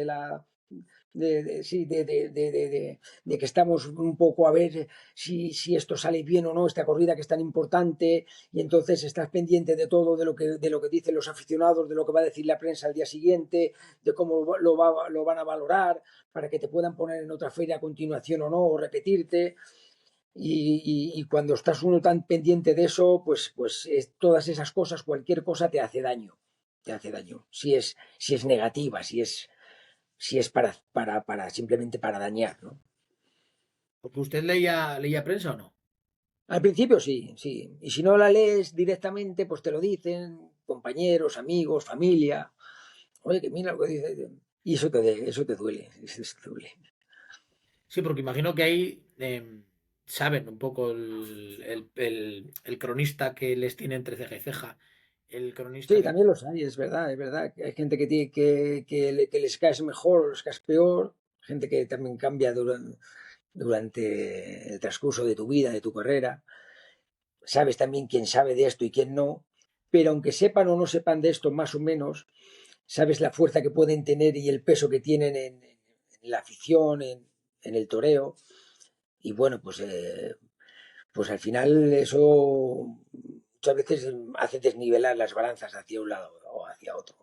Speaker 2: sí, de que estamos un poco a ver si esto sale bien o no, esta corrida que es tan importante, y entonces estás pendiente de todo, de lo que dicen los aficionados, de lo que va a decir la prensa al día siguiente, de cómo lo van a valorar, para que te puedan poner en otra feria a continuación o no, o repetirte. Y cuando estás uno tan pendiente de eso, todas esas cosas, cualquier cosa te hace daño. Te hace daño. Si es negativa, si es para simplemente para dañar, ¿no?
Speaker 1: Porque usted leía prensa o no.
Speaker 2: Al principio sí, sí. Y si no la lees directamente, pues te lo dicen compañeros, amigos, familia. Oye, que mira lo que dice. Y eso te duele, eso te duele.
Speaker 1: Sí, porque imagino que ahí saben un poco el cronista que les tiene entre ceja y ceja. El cronista
Speaker 2: Sí,
Speaker 1: que...
Speaker 2: también los hay, es verdad, es verdad. Hay gente que les caes mejor, les caes peor, gente que también cambia durante el transcurso de tu vida, de tu carrera. Sabes también quién sabe de esto y quién no, pero aunque sepan o no sepan de esto más o menos, sabes la fuerza que pueden tener y el peso que tienen en la afición, en el toreo. Y bueno, pues al final eso muchas veces hace desnivelar las balanzas hacia un lado o hacia otro.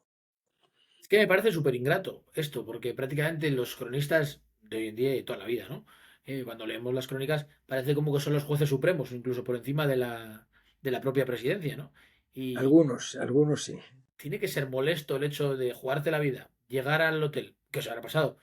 Speaker 1: Es que me parece súper ingrato esto, porque prácticamente los cronistas de hoy en día y de toda la vida, ¿no? Cuando leemos las crónicas parece como que son los jueces supremos, incluso por encima de la propia presidencia, ¿no? Y
Speaker 2: Algunos sí.
Speaker 1: tiene que ser molesto el hecho de jugarte la vida, llegar al hotel, que os habrá pasado,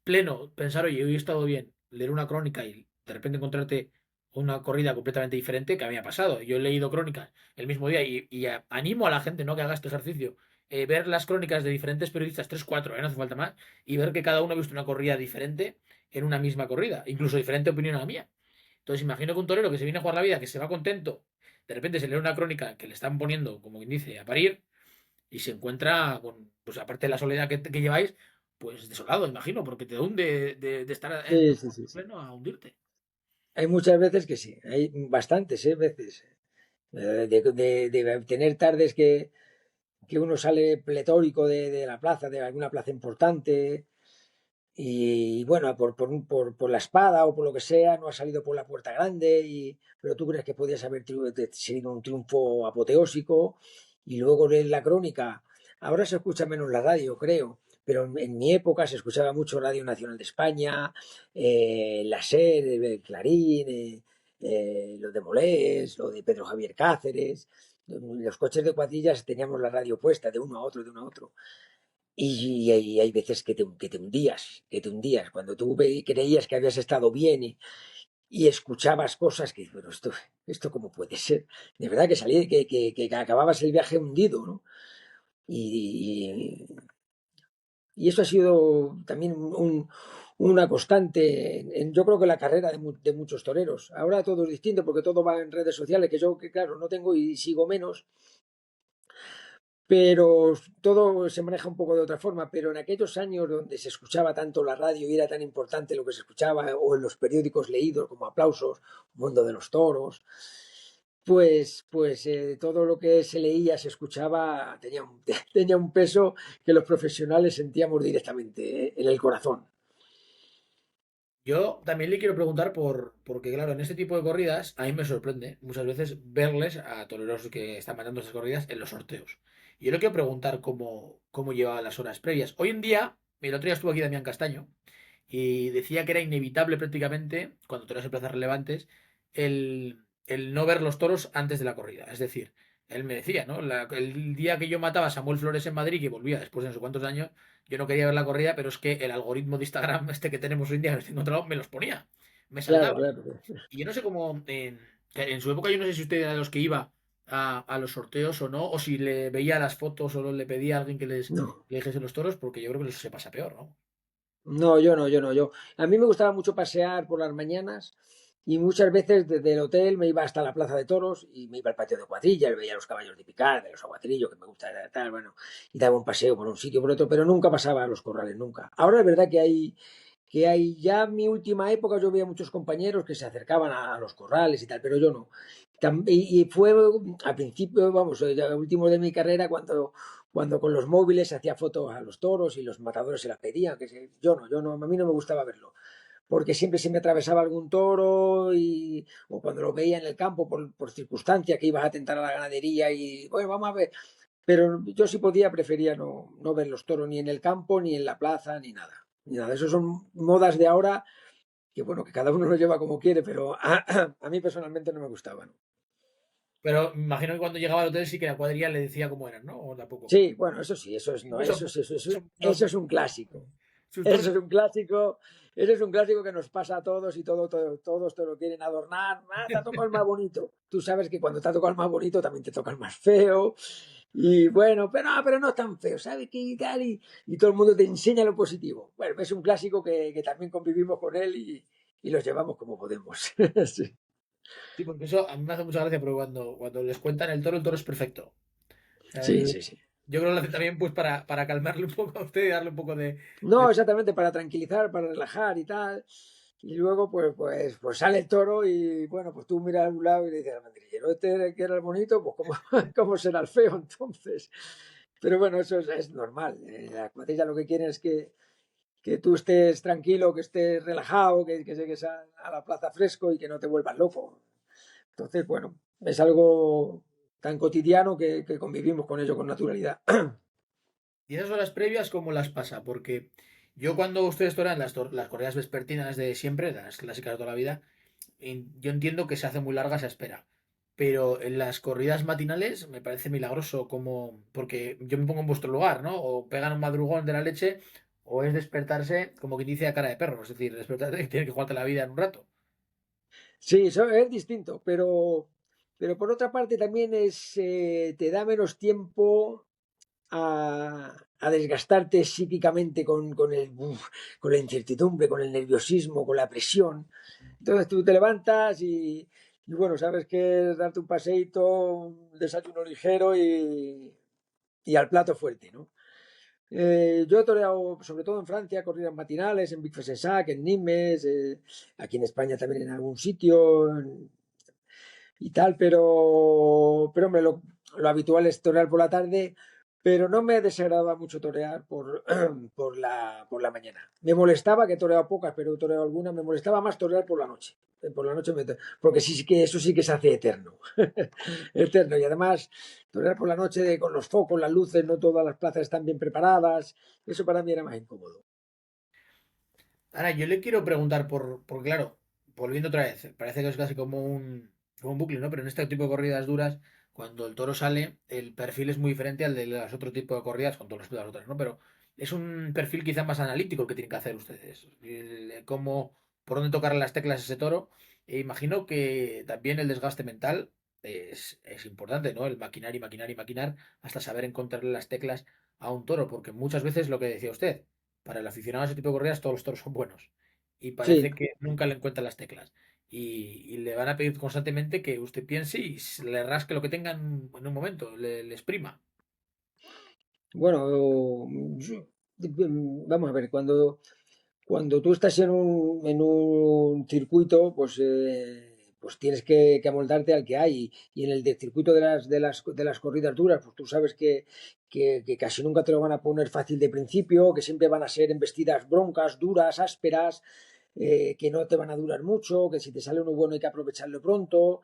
Speaker 1: pleno, pensar, oye, hoy he estado bien, leer una crónica y de repente encontrarte una corrida completamente diferente que había pasado. Yo he leído crónicas el mismo día y animo a la gente, ¿no?, que haga este ejercicio. Ver las crónicas de diferentes periodistas, tres, cuatro, no hace falta más, y ver que cada uno ha visto una corrida diferente en una misma corrida, incluso diferente opinión a la mía. Entonces imagino que un torero que se viene a jugar la vida, que se va contento, de repente se lee una crónica que le están poniendo, como quien dice, a parir, y se encuentra con, pues aparte de la soledad que lleváis, pues desolado, imagino, porque te hunde de estar en
Speaker 2: Sí, sí, sí, sí.
Speaker 1: pleno a hundirte.
Speaker 2: Hay muchas veces que sí, hay bastantes veces. De tener tardes que uno sale pletórico de la plaza, de alguna plaza importante, y bueno, por la espada o por lo que sea, no ha salido por la puerta grande, pero tú crees que podías haber sido un triunfo apoteósico, y luego lees la crónica. Ahora se escucha menos la radio, creo, pero en mi época se escuchaba mucho Radio Nacional de España, la SER, el Clarín, lo de Molés, lo de Pedro Javier Cáceres. Los coches de cuadrillas teníamos la radio puesta de uno a otro, de uno a otro. Y hay veces que te hundías, cuando tú creías que habías estado bien y escuchabas cosas que, bueno, esto cómo puede ser. De verdad que salí, que acababas el viaje hundido, ¿no? Y, y eso ha sido también una constante, yo creo que la carrera de muchos toreros. Ahora todo es distinto porque todo va en redes sociales, que yo, que claro, no tengo y sigo menos, pero todo se maneja un poco de otra forma. Pero en aquellos años donde se escuchaba tanto la radio y era tan importante lo que se escuchaba, o en los periódicos leídos como Aplausos, Mundo de los Toros, todo lo que se leía, se escuchaba, tenía un peso que los profesionales sentíamos directamente, en el corazón.
Speaker 1: Yo también le quiero preguntar porque claro, en este tipo de corridas a mí me sorprende muchas veces verles a toreros que están mandando esas corridas en los sorteos. Y yo le quiero preguntar cómo llevaba las horas previas. Hoy en día, el otro día estuvo aquí Damián Castaño y decía que era inevitable prácticamente, cuando toreas en plazas relevantes, el no ver los toros antes de la corrida. Es decir, él me decía, ¿no? El día que yo mataba a Samuel Flores en Madrid, que volvía después de no sé cuántos años, yo no quería ver la corrida, pero es que el algoritmo de Instagram este que tenemos hoy en día, que estoy encontrado, me los ponía. Me
Speaker 2: Claro,
Speaker 1: saltaba.
Speaker 2: claro.
Speaker 1: Y yo no sé cómo, que en su época yo no sé si usted era de los que iba a los sorteos o no, o si le veía las fotos o le pedía a alguien que
Speaker 2: No,
Speaker 1: le dijese los toros, porque yo creo que eso se pasa peor, ¿no?
Speaker 2: no, yo no, yo no, yo. A mí me gustaba mucho pasear por las mañanas, y muchas veces desde el hotel me iba hasta la plaza de toros y me iba al patio de cuadrillas, veía los caballos de picar, de los aguatrillos, que me gusta tal, bueno, y daba un paseo por un sitio por otro, pero nunca pasaba a los corrales, nunca. Ahora es verdad que hay ya en mi última época yo veía muchos compañeros que se acercaban a los corrales y tal, pero yo no. Y fue al principio, vamos, ya último de mi carrera, cuando con los móviles se hacía fotos a los toros y los matadores se las pedían, yo no, a mí no me gustaba verlo, porque siempre se me atravesaba algún toro o cuando lo veía en el campo por circunstancia que ibas a tentar a la ganadería y bueno, vamos a ver, pero yo si podía prefería no ver los toros ni en el campo, ni en la plaza, ni nada. Ni nada. Eso son modas de ahora que bueno, que cada uno lo lleva como quiere, pero a mí personalmente no me gustaban.
Speaker 1: Pero me imagino que cuando llegaba al hotel sí que la cuadrilla le decía cómo eran, ¿no? O tampoco.
Speaker 2: Sí, bueno, eso sí, eso es, no,
Speaker 1: Son unos
Speaker 2: eso es un clásico.
Speaker 1: sus toros.
Speaker 2: Eso es un clásico, eso es un clásico que nos pasa a todos y todos te lo quieren adornar. Ah, te ha tocado el más bonito. Tú sabes que cuando te ha tocado el más bonito también te toca el más feo. Y bueno, pero no es tan feo, ¿sabes qué? Y todo el mundo te enseña lo positivo. Bueno, es un clásico que también convivimos con él y los llevamos como podemos. Sí,
Speaker 1: Sí, porque eso a mí me hace mucha gracia, porque cuando les cuentan el toro es perfecto. O sea,
Speaker 2: sí, sí, sí.
Speaker 1: yo creo que lo hace también pues para calmarle un poco a usted y darle un poco
Speaker 2: No, exactamente, para tranquilizar, para relajar y tal. Y luego, pues sale el toro y, bueno, pues tú miras a un lado y le dices al mandrillero, este que era el bonito, pues ¿cómo, cómo será el feo entonces? Pero bueno, eso es normal. La cuadrilla lo que quiere es que tú estés tranquilo, que estés relajado, que llegues a la plaza fresco y que no te vuelvas loco. Entonces, bueno, es algo tan cotidiano que convivimos con ello con naturalidad.
Speaker 1: Y esas horas previas, ¿cómo las pasa? Porque yo cuando ustedes torean las corridas vespertinas de siempre, las clásicas de toda la vida, yo entiendo que se hace muy larga esa espera. Pero en las corridas matinales me parece milagroso como... Porque yo me pongo en vuestro lugar, ¿no? O pegan un madrugón de la leche, o es despertarse, como quien dice, a cara de perro. Es decir, despertarte que tiene que jugarte la vida en un rato.
Speaker 2: Sí, eso es distinto, pero por otra parte también te da menos tiempo a desgastarte psíquicamente con la incertidumbre, con el nerviosismo, con la presión. Entonces tú te levantas y bueno, sabes que es darte un paseíto, un desayuno ligero y al plato fuerte, ¿no? Yo he toreado, sobre todo en Francia, corridas matinales, en Big Fesensac, en Nimes, aquí en España también en algún sitio, y tal, pero hombre, lo habitual es torear por la tarde, pero no me desagradaba mucho torear por la mañana. Me molestaba que toreaba pocas, pero he toreado algunas, me molestaba más torear por la noche. Por la noche porque sí que eso sí que se hace eterno. Eterno. Y además, torear por la noche con los focos, las luces, no todas las plazas están bien preparadas. Eso para mí era más incómodo.
Speaker 1: Ahora, yo le quiero preguntar por claro, volviendo otra vez, parece que es casi como un bucle, ¿no? Pero en este tipo de corridas duras, cuando el toro sale, el perfil es muy diferente al de los otro tipo de corridas, con todo respeto a las otras, ¿no? Pero es un perfil quizá más analítico el que tienen que hacer ustedes. Cómo, por dónde tocar las teclas a ese toro. E imagino que también el desgaste mental es importante, ¿no? El maquinar y maquinar y maquinar hasta saber encontrarle las teclas a un toro, porque muchas veces lo que decía usted para el aficionado a ese tipo de corridas, todos los toros son buenos. Y parece
Speaker 2: Sí,
Speaker 1: que nunca le encuentran las teclas. Y le van a pedir constantemente que usted piense y le rasque lo que tengan en un momento, le exprima.
Speaker 2: bueno, vamos a ver, cuando tú estás en un circuito, pues tienes que amoldarte al que hay. Y en el circuito de las corridas duras, pues tú sabes que casi nunca te lo van a poner fácil de principio, que siempre van a ser embestidas broncas, duras, ásperas, que no te van a durar mucho, que si te sale uno bueno hay que aprovecharlo pronto.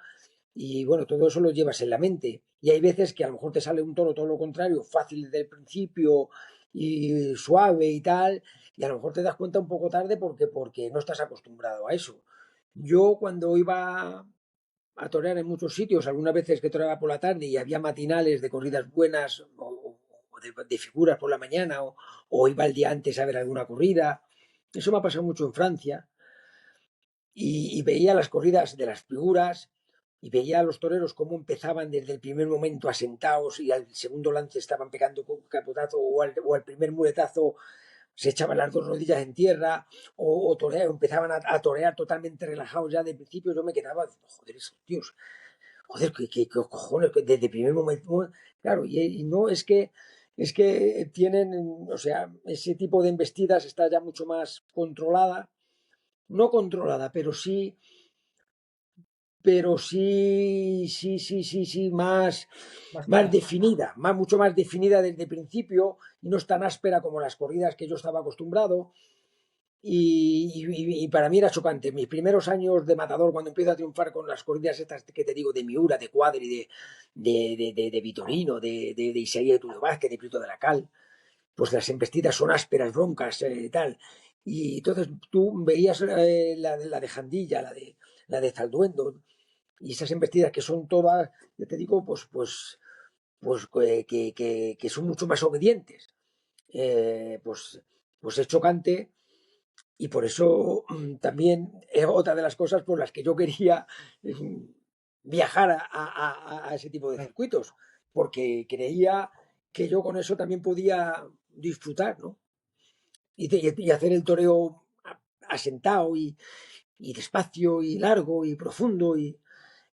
Speaker 2: Y bueno, todo eso lo llevas en la mente. Y hay veces que a lo mejor te sale un toro todo lo contrario, fácil desde el principio y suave y tal, y a lo mejor te das cuenta un poco tarde porque no estás acostumbrado a eso. Yo cuando iba a torear en muchos sitios, algunas veces que toreaba por la tarde y había matinales de corridas buenas o de figuras por la mañana o iba el día antes a ver alguna corrida, eso me ha pasado mucho en Francia y veía las corridas de las figuras y veía a los toreros cómo empezaban desde el primer momento asentados y al segundo lance estaban pegando con un capotazo o al primer muletazo se echaban las dos rodillas en tierra empezaban a torear totalmente relajados ya de principio. Yo me quedaba, joder, esos tíos, joder, qué cojones, desde el primer momento, claro, y no es que tienen, o sea, ese tipo de embestidas está ya mucho más controlada, no controlada, pero sí pero sí, sí, sí, sí, sí,
Speaker 1: Más
Speaker 2: más
Speaker 1: clara.
Speaker 2: definida, mucho más definida desde el principio y no es tan áspera como las corridas que yo estaba acostumbrado. Y para mí era chocante. Mis primeros años de matador, cuando empiezo a triunfar con las corridas estas que te digo, de Miura, de Cuadri, de Vitorino, de Isaías de Tulio Vázquez, de Prieto de la Cal, pues las embestidas son ásperas, broncas, tal. Y entonces tú veías la de Jandilla, la de Zalduendo, y esas embestidas que son todas, yo te digo, que son mucho más obedientes. Pues, pues es chocante y por eso también es otra de las cosas por las que yo quería viajar a ese tipo de
Speaker 1: Claro.
Speaker 2: circuitos, porque creía que yo con eso también podía disfrutar, ¿no? Y hacer el toreo asentado y despacio y largo y profundo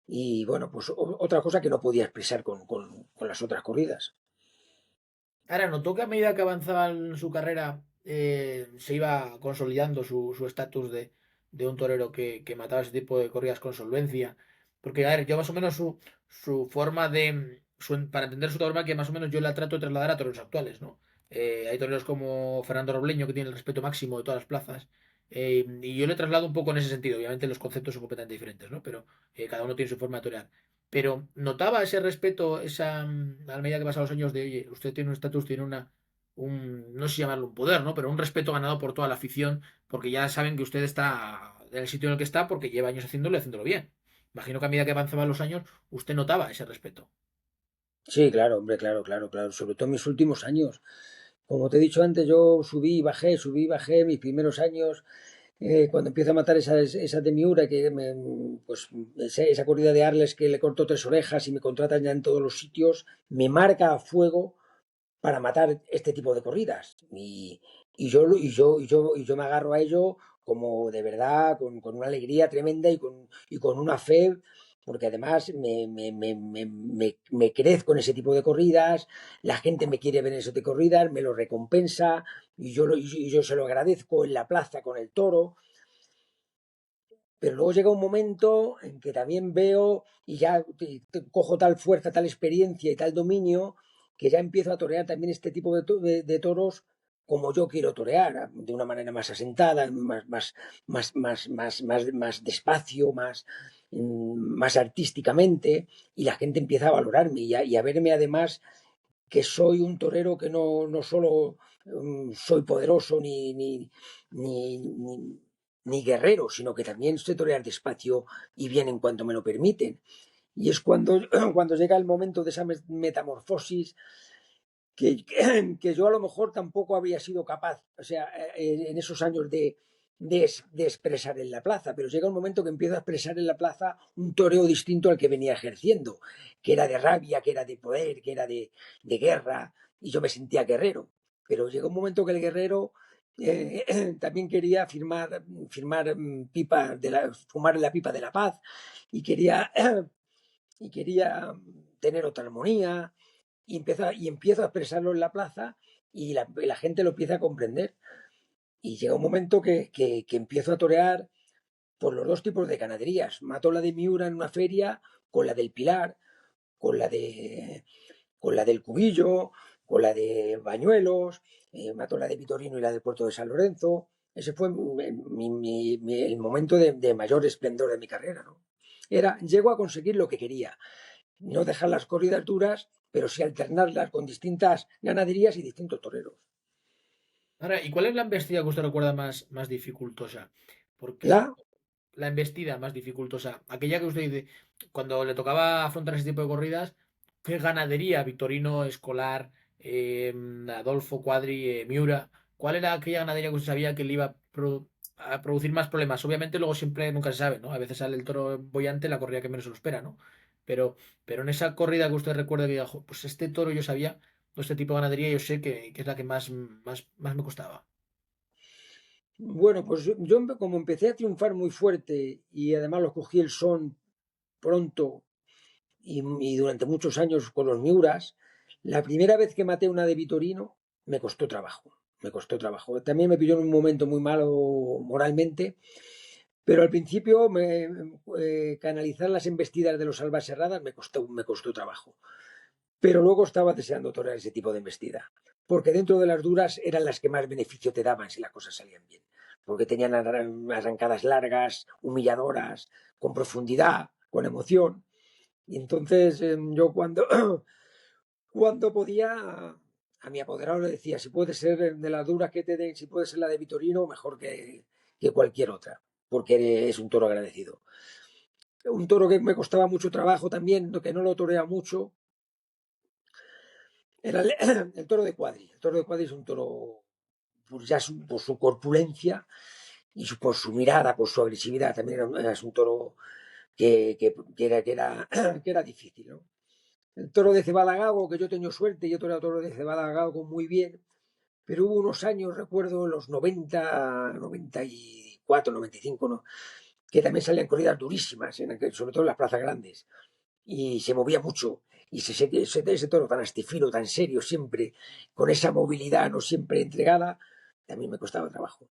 Speaker 2: y bueno, pues otra cosa que no podía expresar con las otras corridas.
Speaker 1: Ahora, notó que a medida que avanzaba en su carrera se iba consolidando su estatus de un torero que mataba ese tipo de corridas con solvencia. Porque, a ver, yo más o menos su forma de... para entender su forma, que más o menos yo la trato de trasladar a toreros actuales, ¿no? Hay toreros como Fernando Robleño, que tiene el respeto máximo de todas las plazas. Y yo le traslado un poco en ese sentido. Obviamente los conceptos son completamente diferentes, ¿no? Pero cada uno tiene su forma de torear. Pero notaba ese respeto, a medida que pasaban los años de, oye, usted tiene un estatus, tiene no sé si llamarlo un poder, ¿no? Pero un respeto ganado por toda la afición, porque ya saben que usted está en el sitio en el que está porque lleva años haciéndolo y haciéndolo bien. Imagino que a medida que avanzaban los años, usted notaba ese respeto.
Speaker 2: Sí, claro, hombre, claro, claro, claro. Sobre todo en mis últimos años. Como te he dicho antes, yo subí y bajé mis primeros años. Cuando empiezo a matar esa de Miura, pues esa corrida de Arles que le corto tres orejas y me contratan ya en todos los sitios, me marca a fuego para matar este tipo de corridas. Y yo me agarro a ello como de verdad, con una alegría tremenda y con una fe, porque además me crezco en ese tipo de corridas, la gente me quiere ver en ese tipo de corridas, me lo recompensa y yo se lo agradezco en la plaza con el toro. Pero luego llega un momento en que también veo y ya cojo tal fuerza, tal experiencia y tal dominio que ya empiezo a torear también este tipo de toros como yo quiero torear, de una manera más asentada, más despacio, más artísticamente, y la gente empieza a valorarme y a verme además que soy un torero que no solo soy poderoso ni, ni guerrero, sino que también sé torear despacio y bien en cuanto me lo permiten. Y es cuando llega el momento de esa metamorfosis que yo a lo mejor tampoco había sido capaz, o sea, en esos años de expresar en la plaza, pero llega un momento que empiezo a expresar en la plaza un toreo distinto al que venía ejerciendo, que era de rabia, que era de poder, que era de guerra, y yo me sentía guerrero. Pero llega un momento que el guerrero también quería firmar pipa fumar la pipa de la paz y quería tener otra armonía y empiezo a expresarlo en la plaza y la gente lo empieza a comprender. Y llega un momento que empiezo a torear por los dos tipos de ganaderías. Mato la de Miura en una feria con la del Pilar, con la de con la del Cubillo, con la de Bañuelos, mató la de Vitorino y la del Puerto de San Lorenzo. Ese fue el momento de mayor esplendor de mi carrera, ¿no? Llego a conseguir lo que quería, no dejar las corridas duras, pero sí alternarlas con distintas ganaderías y distintos toreros.
Speaker 1: Ahora, ¿y cuál es la embestida que usted recuerda más dificultosa? Porque
Speaker 2: La,
Speaker 1: la embestida más dificultosa, aquella que usted dice, cuando le tocaba afrontar ese tipo de corridas, ¿qué ganadería? Victorino, Escolar, Adolfo, Cuadri, Miura. ¿Cuál era aquella ganadería que usted sabía que le iba a producir más problemas? Obviamente luego siempre nunca se sabe, ¿no? A veces sale el toro bollante la corrida que menos se lo espera, ¿no? Pero, pero en esa corrida que usted recuerda que diga, "Jo, pues este toro yo sabía, o este tipo de ganadería yo sé que es la que más me costaba.
Speaker 2: bueno, pues yo como empecé a triunfar muy fuerte y además lo cogí el son pronto y durante muchos años con los Miuras, la primera vez que maté una de Vitorino me costó trabajo. Me costó trabajo. También me pilló en un momento muy malo moralmente, Pero al principio canalizar las embestidas de los albaserradas me costó trabajo. Pero luego estaba deseando torear ese tipo de embestida, porque dentro de las duras eran las que más beneficio te daban si las cosas salían bien, porque tenían arrancadas largas, humilladoras, con profundidad, con emoción. Y entonces yo cuando podía, a mi apoderado le decía, si puede ser de las duras que te den, si puede ser la de Vitorino, mejor que cualquier otra, porque es un toro agradecido. Un toro que me costaba mucho trabajo también, que no lo torea mucho, era el toro de Cuadri. El toro de Cuadri es un toro, pues ya por su corpulencia y por su mirada, por su agresividad, también es un toro que era difícil, ¿no? El toro de Cebada Gago, que yo tengo suerte, yo toreo toro de Cebada Gago muy bien, pero hubo unos años, recuerdo, los 90, 94, 95, ¿no? Que también salían corridas durísimas, sobre todo en las plazas grandes, y se movía mucho. Y ese toro tan astifino, tan serio, siempre con esa movilidad, no siempre entregada, también me costaba trabajo.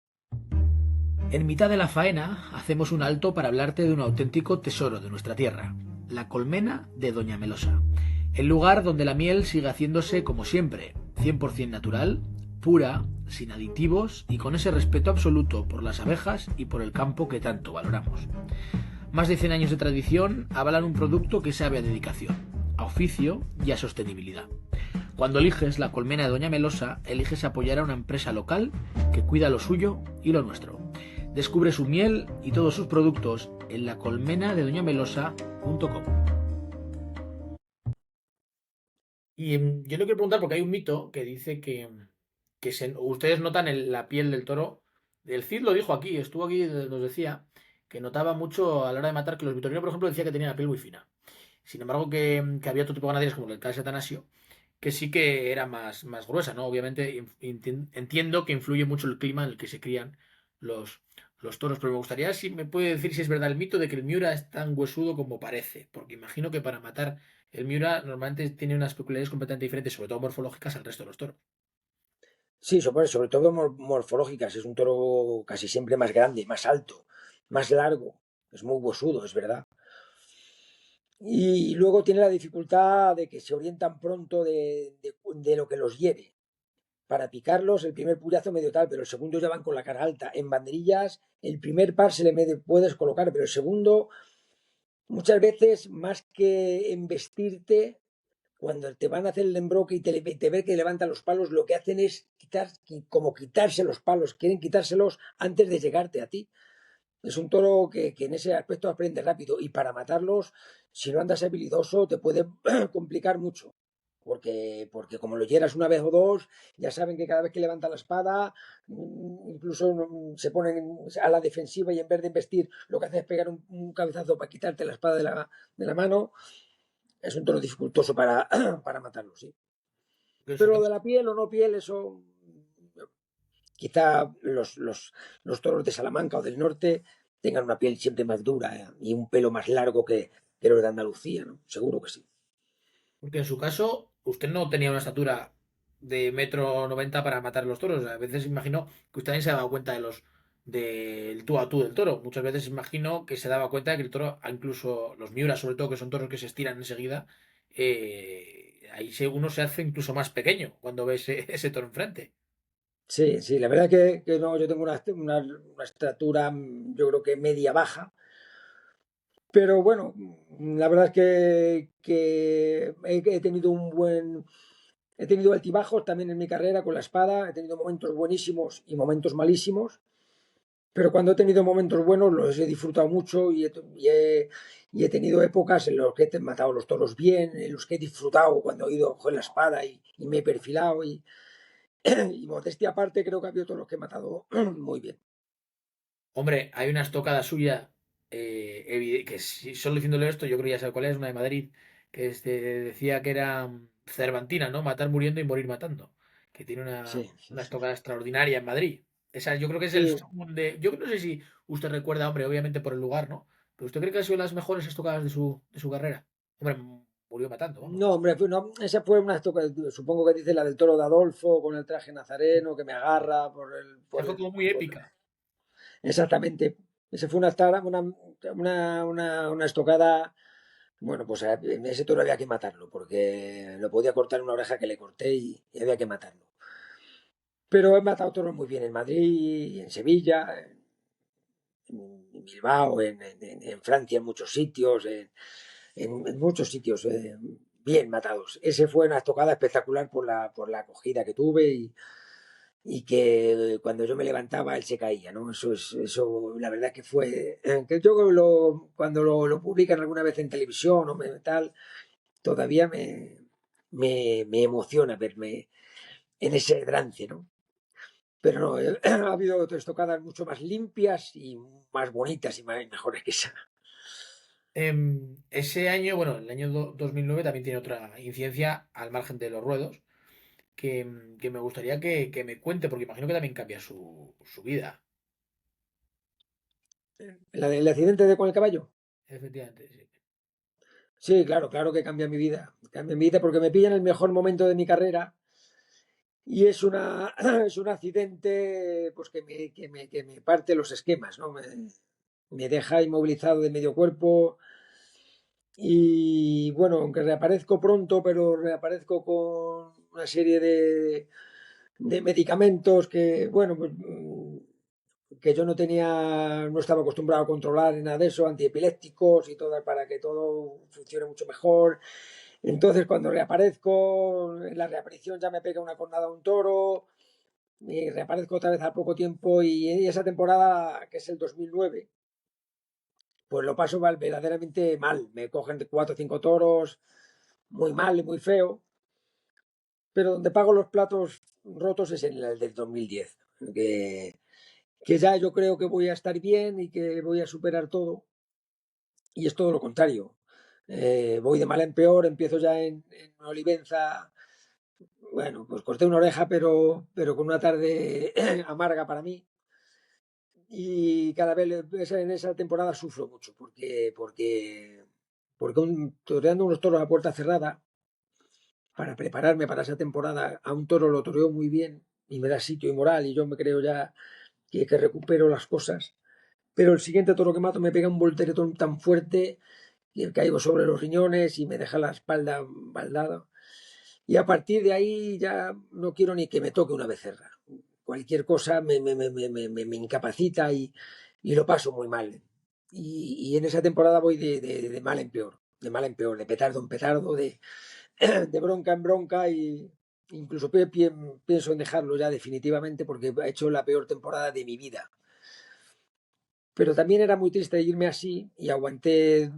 Speaker 1: En mitad de la faena hacemos un alto para hablarte de un auténtico tesoro de nuestra tierra, la colmena de Doña Melosa, el lugar donde la miel sigue haciéndose como siempre, 100% natural, pura, sin aditivos y con ese respeto absoluto por las abejas y por el campo que tanto valoramos. Más de 100 años de tradición avalan un producto que sabe a dedicación, a oficio y a sostenibilidad. Cuando eliges la colmena de Doña Melosa, eliges apoyar a una empresa local que cuida lo suyo y lo nuestro. Descubre su miel y todos sus productos en lacolmenadedoñamelosa.com. Y yo le quiero preguntar, porque hay un mito que dice que ustedes notan la piel del toro. El Cid lo dijo aquí, estuvo aquí, nos decía que notaba mucho a la hora de matar que los vitorinos, por ejemplo, decía que tenían la piel muy fina. Sin embargo, que había otro tipo de ganaderías, como el caso de Atanasio, que sí que era más gruesa, ¿no? Obviamente entiendo que influye mucho el clima en el que se crían los, los toros, pero me gustaría si me puede decir si es verdad el mito de que el Miura es tan huesudo como parece, porque imagino que para matar el Miura normalmente tiene unas peculiaridades completamente diferentes, sobre todo morfológicas, al resto de los toros.
Speaker 2: Sí, sobre todo morfológicas, es un toro casi siempre más grande, más alto, más largo, es muy huesudo, es verdad. Y luego tiene la dificultad de que se orientan pronto de lo que los lleve. Para picarlos, el primer puyazo medio tal, pero el segundo ya van con la cara alta. En banderillas, el primer par se le puedes colocar, pero el segundo, muchas veces, más que embestirte, cuando te van a hacer el embroque y te ve que levantan los palos, lo que hacen es como quitarse los palos, quieren quitárselos antes de llegarte a ti. Es un toro que en ese aspecto aprende rápido y para matarlos, si no andas habilidoso, te puede complicar mucho. Porque como lo hieras una vez o dos, ya saben que cada vez que levanta la espada, incluso se ponen a la defensiva y en vez de investir, lo que hace es pegar un cabezazo para quitarte la espada de la mano. Es un toro dificultoso para matarlo, sí.
Speaker 1: En su
Speaker 2: Pero lo de
Speaker 1: caso,
Speaker 2: la piel o no piel, eso quizá los toros de Salamanca o del norte tengan una piel siempre más dura, y un pelo más largo que los de Andalucía, ¿no? Seguro que sí.
Speaker 1: porque en su caso, usted no tenía una estatura de 1,90 m para matar los toros. A veces imagino que usted también se ha dado cuenta del tú a tú del toro. Muchas veces imagino que se daba cuenta de que el toro, incluso los miuras, sobre todo, que son toros que se estiran enseguida, ahí uno se hace incluso más pequeño cuando ve ese toro enfrente.
Speaker 2: Sí, sí, la verdad que no, yo tengo una estatura, yo creo que media baja, pero bueno, la verdad es que he tenido he tenido altibajos también en mi carrera con la espada, he tenido momentos buenísimos y momentos malísimos. Pero cuando he tenido momentos buenos los he disfrutado mucho y he tenido épocas en las que he matado los toros bien, en los que he disfrutado cuando he ido a coger la espada y me he perfilado y modestia aparte creo que ha habido toros que he matado muy bien.
Speaker 1: Hombre, hay una estocada suya, que solo diciéndole esto, yo creo que ya sabe cuál es, una de Madrid, que decía que era cervantina, ¿no? Matar muriendo y morir matando. Que tiene
Speaker 2: Sí, sí,
Speaker 1: una
Speaker 2: sí.
Speaker 1: estocada extraordinaria en Madrid. Esa yo creo que es el
Speaker 2: Sí,
Speaker 1: segundo. Yo no sé si usted recuerda, hombre, obviamente por el lugar, ¿no? Pero usted cree que ha sido las mejores estocadas de su carrera. Hombre, murió matando, vamos.
Speaker 2: no, hombre, no, esa fue una estocada, supongo que dice la del toro de Adolfo con el traje nazareno que me agarra por el,
Speaker 1: Esa
Speaker 2: por
Speaker 1: fue
Speaker 2: el,
Speaker 1: como muy
Speaker 2: por-
Speaker 1: épica.
Speaker 2: exactamente. Ese fue una estocada. Bueno, pues ese toro había que matarlo, porque lo podía cortar una oreja que le corté y había que matarlo. Pero he matado toros muy bien en Madrid, en Sevilla, en Bilbao, en Francia, en muchos sitios, en muchos sitios, bien matados. Ese fue una estocada espectacular por la acogida que tuve y que cuando yo me levantaba él se caía, ¿no? Eso la verdad que fue, que yo cuando lo publican alguna vez en televisión o tal, todavía me emociona verme en ese trance, ¿no? Pero no, ha habido otras estocadas mucho más limpias y más bonitas y mejores que esa.
Speaker 1: Ese año, bueno, el año 2009 también tiene otra incidencia al margen de los ruedos que me gustaría que me cuente, porque imagino que también cambia su vida.
Speaker 2: El accidente de con el caballo.
Speaker 1: Efectivamente, sí.
Speaker 2: Sí, claro, claro que cambia mi vida. Cambia mi vida porque me pilla en el mejor momento de mi carrera y es un accidente pues, que me parte los esquemas, ¿no? Me deja inmovilizado de medio cuerpo y bueno, aunque reaparezco pronto, pero reaparezco con una serie de medicamentos que, bueno, pues, que yo no estaba acostumbrado a controlar en nada de eso, antiepilépticos y todo para que todo funcione mucho mejor. Entonces, cuando reaparezco, en la reaparición ya me pega una cornada a un toro y reaparezco otra vez al poco tiempo y esa temporada, que es el 2009, pues lo paso verdaderamente mal. Me cogen de 4 o 5 toros, muy mal y muy feo, pero donde pago los platos rotos es en el del 2010, que ya yo creo que voy a estar bien y que voy a superar todo. Y es todo lo contrario. Voy de mal en peor, empiezo ya en Olivenza. Bueno, pues corté una oreja, pero con una tarde amarga para mí. Y cada vez en esa temporada sufro mucho, porque toreando unos toros a puerta cerrada, para prepararme para esa temporada, a un toro lo toreo muy bien y me da sitio y moral, y yo me creo ya que recupero las cosas. Pero el siguiente toro que mato me pega un volteretón tan fuerte que caigo sobre los riñones y me deja la espalda baldada. Y a partir de ahí ya no quiero ni que me toque una becerra. Cualquier cosa me incapacita y lo paso muy mal. Y en esa temporada voy de mal en peor, de mal en peor, de petardo en petardo, de bronca en bronca y incluso pienso en dejarlo ya definitivamente porque he hecho la peor temporada de mi vida. Pero también era muy triste irme así y aguanté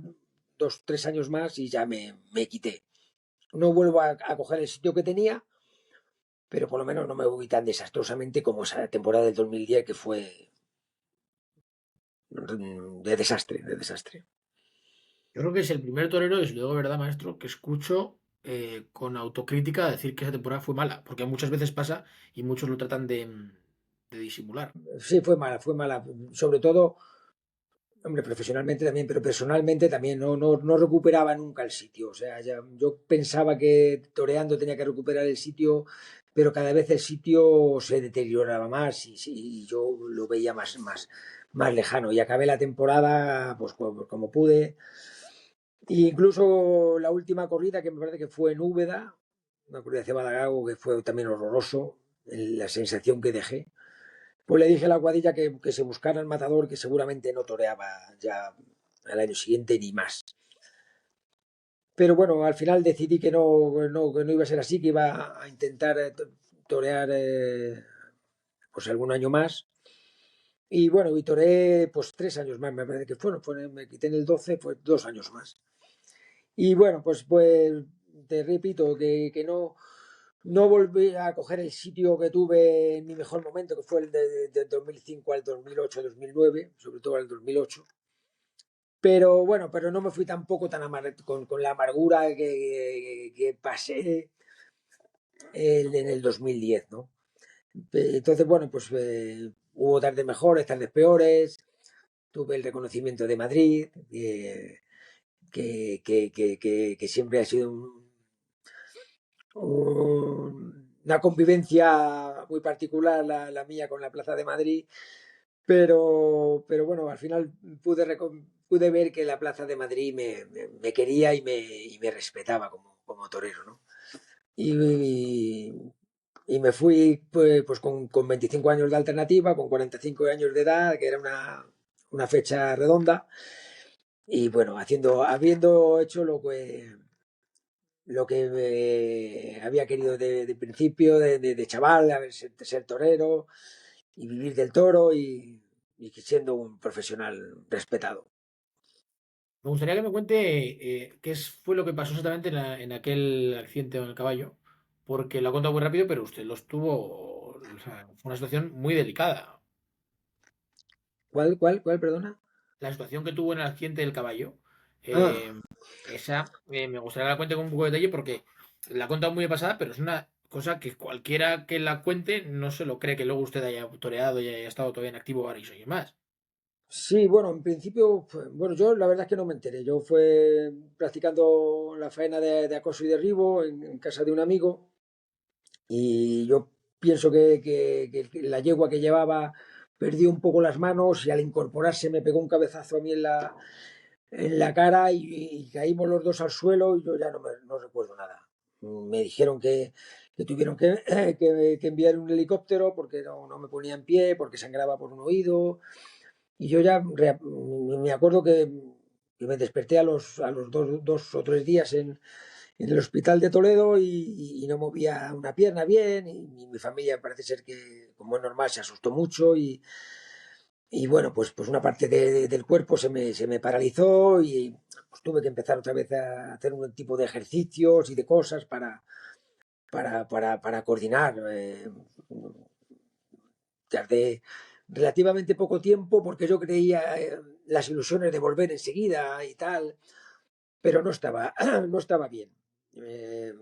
Speaker 2: 2, 3 años más y ya me quité. No vuelvo a coger el sitio que tenía, pero por lo menos no me voy tan desastrosamente como esa temporada del 2010 que fue de desastre, de desastre.
Speaker 1: Yo creo que es el primer torero, desde luego, ¿verdad, maestro? Que escucho con autocrítica decir que esa temporada fue mala, porque muchas veces pasa y muchos lo tratan de disimular.
Speaker 2: Sí, fue mala, fue mala. Sobre todo, hombre, profesionalmente también, pero personalmente también no recuperaba nunca el sitio. O sea, yo pensaba que toreando tenía que recuperar el sitio, pero cada vez el sitio se deterioraba más y yo lo veía más lejano. Y acabé la temporada pues como pude. E incluso la última corrida, que me parece que fue en Úbeda, una corrida de Cebada-Gago, que fue también horroroso, la sensación que dejé. Pues le dije a la cuadrilla que se buscara el matador, que seguramente no toreaba ya al año siguiente ni más. Pero bueno, al final decidí que no iba a ser así, que iba a intentar torear pues algún año más. Y bueno, y toreé pues 3 años más, me parece que fueron, me quité en el 12, fue 2 años más. Y bueno, pues te repito que no volví a coger el sitio que tuve en mi mejor momento, que fue el de 2005 al 2008, 2009, sobre todo al 2008. Pero no me fui tampoco tan con la amargura que pasé en el 2010, ¿no? Entonces, bueno, pues hubo tardes mejores, tardes peores. Tuve el reconocimiento de Madrid, que siempre ha sido una convivencia muy particular la mía con la Plaza de Madrid, pero bueno, al final pude ver que la Plaza de Madrid me quería y me respetaba como torero, ¿no? Y, y me fui pues con 25 años de alternativa, con 45 años de edad, que era una fecha redonda, y bueno, habiendo hecho lo que había querido de principio, de chaval, de ser torero y vivir del toro y siendo un profesional respetado.
Speaker 1: Me gustaría que me cuente fue lo que pasó exactamente en aquel accidente con el caballo, porque lo ha contado muy rápido, pero usted lo estuvo, o sea, fue una situación muy delicada.
Speaker 2: ¿Cuál, perdona?
Speaker 1: La situación que tuvo en el accidente del caballo,
Speaker 2: Ah,
Speaker 1: eh, esa me gustaría que la cuente con un poco de detalle porque la ha contado muy de pasada, pero es una cosa que cualquiera que la cuente no se lo cree que luego usted haya toreado y haya estado todavía en activo varios años más.
Speaker 2: sí, bueno, en principio, bueno, yo la verdad es que no me enteré. Yo fue practicando la faena de acoso y derribo en casa de un amigo y yo pienso que la yegua que llevaba perdió un poco las manos y al incorporarse me pegó un cabezazo a mí en la cara y caímos los dos al suelo y yo ya no recuerdo nada. Me dijeron que tuvieron que enviar un helicóptero porque no me ponía en pie, porque sangraba por un oído. Y yo ya me acuerdo que me desperté a los 2 o 3 días en el hospital de Toledo y no movía una pierna bien y mi familia parece ser que, como es normal, se asustó mucho y bueno, pues una parte del cuerpo se me paralizó y pues tuve que empezar otra vez a hacer un tipo de ejercicios y de cosas para coordinar. Tardé relativamente poco tiempo porque yo creía las ilusiones de volver enseguida y tal, pero no estaba, no estaba bien. Eh,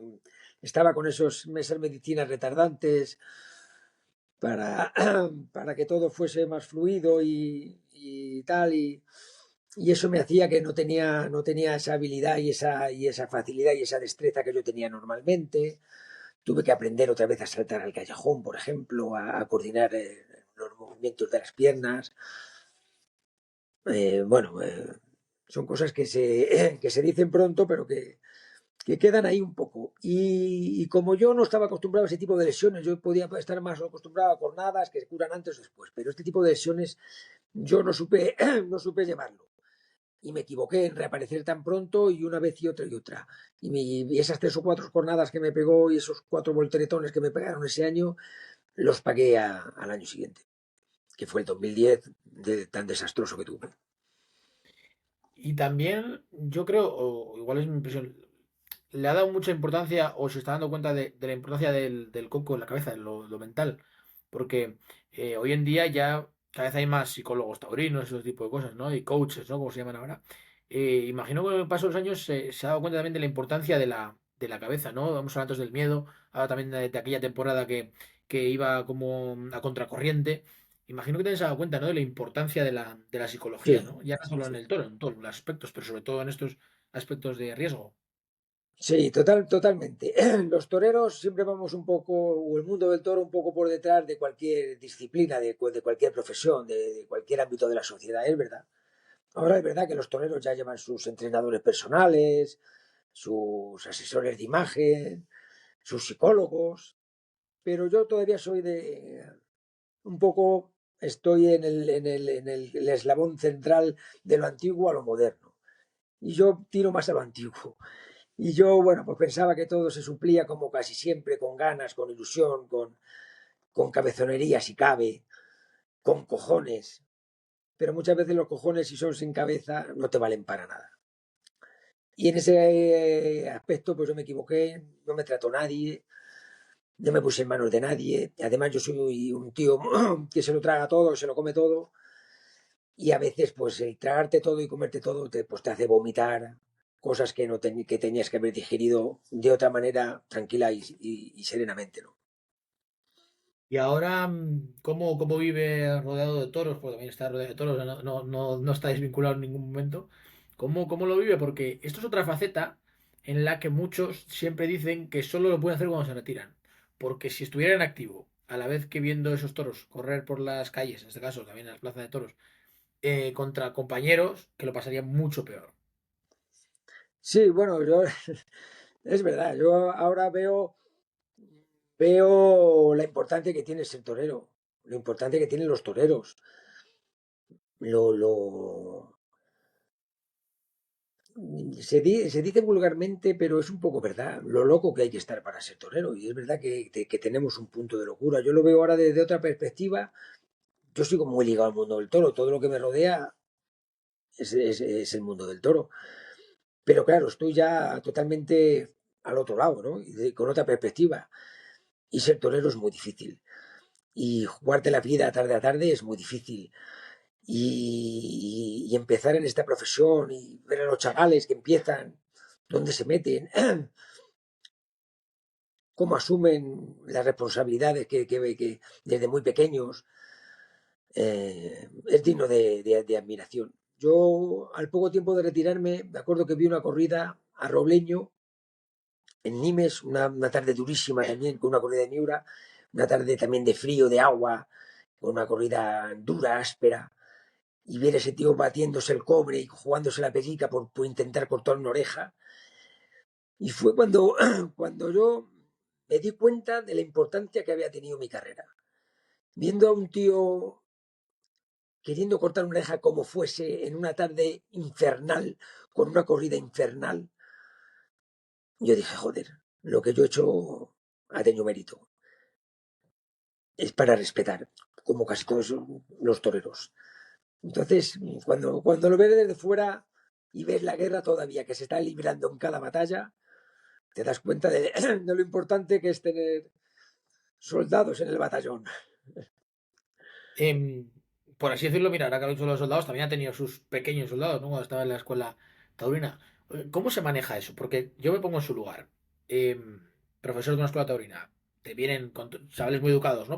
Speaker 2: Estaba con esas medicinas retardantes para, para que todo fuese más fluido y tal, y eso me hacía que no tenía esa habilidad y esa facilidad y esa destreza que yo tenía normalmente. Tuve que aprender otra vez a saltar al callejón, por ejemplo, a coordinar los movimientos de las piernas. Bueno, son cosas que se dicen pronto, pero que quedan ahí un poco. Y como yo no estaba acostumbrado a ese tipo de lesiones, yo podía estar más acostumbrado a cornadas que se curan antes o después, pero este tipo de lesiones yo no supe, no supe llevarlo. Y me equivoqué en reaparecer tan pronto y una vez y otra y otra. Y esas 3 o 4 jornadas que me pegó y esos 4 volteretones que me pegaron ese año, los pagué al año siguiente, que fue el 2010, tan desastroso que tuve.
Speaker 1: Y también yo creo, o igual es mi impresión, le ha dado mucha importancia o se está dando cuenta de la importancia del coco en la cabeza, de lo mental. Porque hoy en día ya cada vez hay más psicólogos taurinos, ese tipo de cosas, ¿no? Y coaches, ¿no? Como se llaman ahora. Imagino que con el paso de los años se ha dado cuenta también de la importancia de la cabeza, ¿no? Vamos a hablar antes del miedo, ahora también de aquella temporada que iba como a contracorriente. Imagino que te has dado cuenta, ¿no? De la importancia de la psicología,
Speaker 2: Sí,
Speaker 1: ¿no? Ya no solo en el toro, en todos los aspectos, pero sobre todo en estos aspectos de riesgo.
Speaker 2: sí, totalmente. Los toreros siempre vamos un poco, o el mundo del toro un poco por detrás de cualquier disciplina, de cualquier profesión, de cualquier ámbito de la sociedad, es verdad. Ahora es verdad que los toreros ya llevan sus entrenadores personales, sus asesores de imagen, sus psicólogos, pero yo todavía soy un poco, estoy en el eslabón central de lo antiguo a lo moderno. Y yo tiro más a lo antiguo. Y yo, bueno, pues pensaba que todo se suplía como casi siempre, con ganas, con ilusión, con cabezonería si cabe, con cojones. Pero muchas veces los cojones, si son sin cabeza, no te valen para nada. Y en ese aspecto, pues yo me equivoqué, no me trató nadie, no me puse en manos de nadie. Además, yo soy un tío que se lo traga todo, se lo come todo. Y a veces, pues el tragarte todo y comerte todo pues, te hace vomitar cosas que tenías que haber digerido de otra manera tranquila y serenamente, ¿no?
Speaker 1: Y ahora, ¿cómo vive rodeado de toros? Pues también está rodeado de toros, no está desvinculado en ningún momento. ¿Cómo lo vive? Porque esto es otra faceta en la que muchos siempre dicen que solo lo pueden hacer cuando se retiran. Porque si estuviera en activo a la vez que viendo esos toros correr por las calles, en este caso también en las plazas de toros, contra compañeros que lo pasarían mucho peor.
Speaker 2: Sí, bueno, yo es verdad, yo ahora veo la importancia que tiene ser torero, lo importante que tienen los toreros, lo se dice vulgarmente, pero es un poco verdad, lo loco que hay que estar para ser torero. Y es verdad que tenemos un punto de locura. Yo lo veo ahora desde otra perspectiva. Yo sigo muy ligado al mundo del toro. Todo lo que me rodea es el mundo del toro. Pero claro, estoy ya totalmente al otro lado, ¿no? Con otra perspectiva. Y ser torero es muy difícil. Y jugarte la vida tarde a tarde es muy difícil. Y empezar en esta profesión y ver a los chavales que empiezan, dónde se meten, cómo asumen las responsabilidades que desde muy pequeños, es digno de admiración. Yo, al poco tiempo de retirarme, me acuerdo que vi una corrida a Robleño en Nimes, una tarde durísima también, con una corrida de Miura, una tarde también de frío, de agua, con una corrida dura, áspera, y ver a ese tío batiéndose el cobre y jugándose la pellica por intentar cortar una oreja. Y fue cuando, cuando yo me di cuenta de la importancia que había tenido mi carrera. Viendo a un tío queriendo cortar una oreja como fuese en una tarde infernal, con una corrida infernal, yo dije, joder, lo que yo he hecho ha tenido mérito. Es para respetar, como casi todos los toreros. Entonces, cuando lo ves desde fuera y ves la guerra todavía que se está librando en cada batalla, te das cuenta de lo importante que es tener soldados en el batallón.
Speaker 1: Em, por así decirlo, mira, ahora que habéis dicho los soldados, también ha tenido sus pequeños soldados, ¿no? Cuando estaba en la escuela taurina. ¿Cómo se maneja eso? Porque yo me pongo en su lugar. Em, Profesor de una escuela taurina, te vienen con chavales muy educados, ¿no?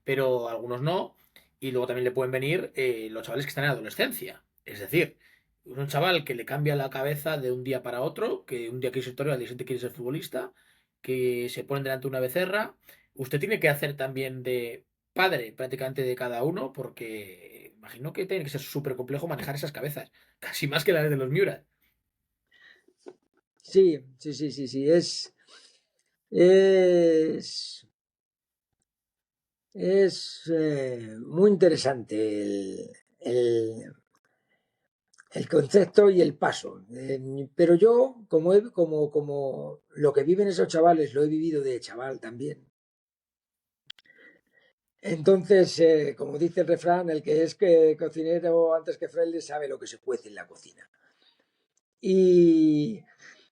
Speaker 1: Pero algunos no. Y luego también le pueden venir los chavales que están en adolescencia. Es decir, un chaval que le cambia la cabeza de un día para otro, que un día quiere ser torero, al día siguiente quiere ser futbolista, que se ponen delante de una becerra. Usted tiene que hacer también de padre prácticamente de cada uno, porque imagino que tiene que ser súper complejo manejar esas cabezas, casi más que las de los Miura.
Speaker 2: Sí, sí, sí, sí, sí. Es, es muy interesante el concepto y el paso. Pero yo, como lo que viven esos chavales, lo he vivido de chaval también. Entonces, como dice el refrán, el que es que cocinero antes que fraile sabe lo que se cuece en la cocina. Y,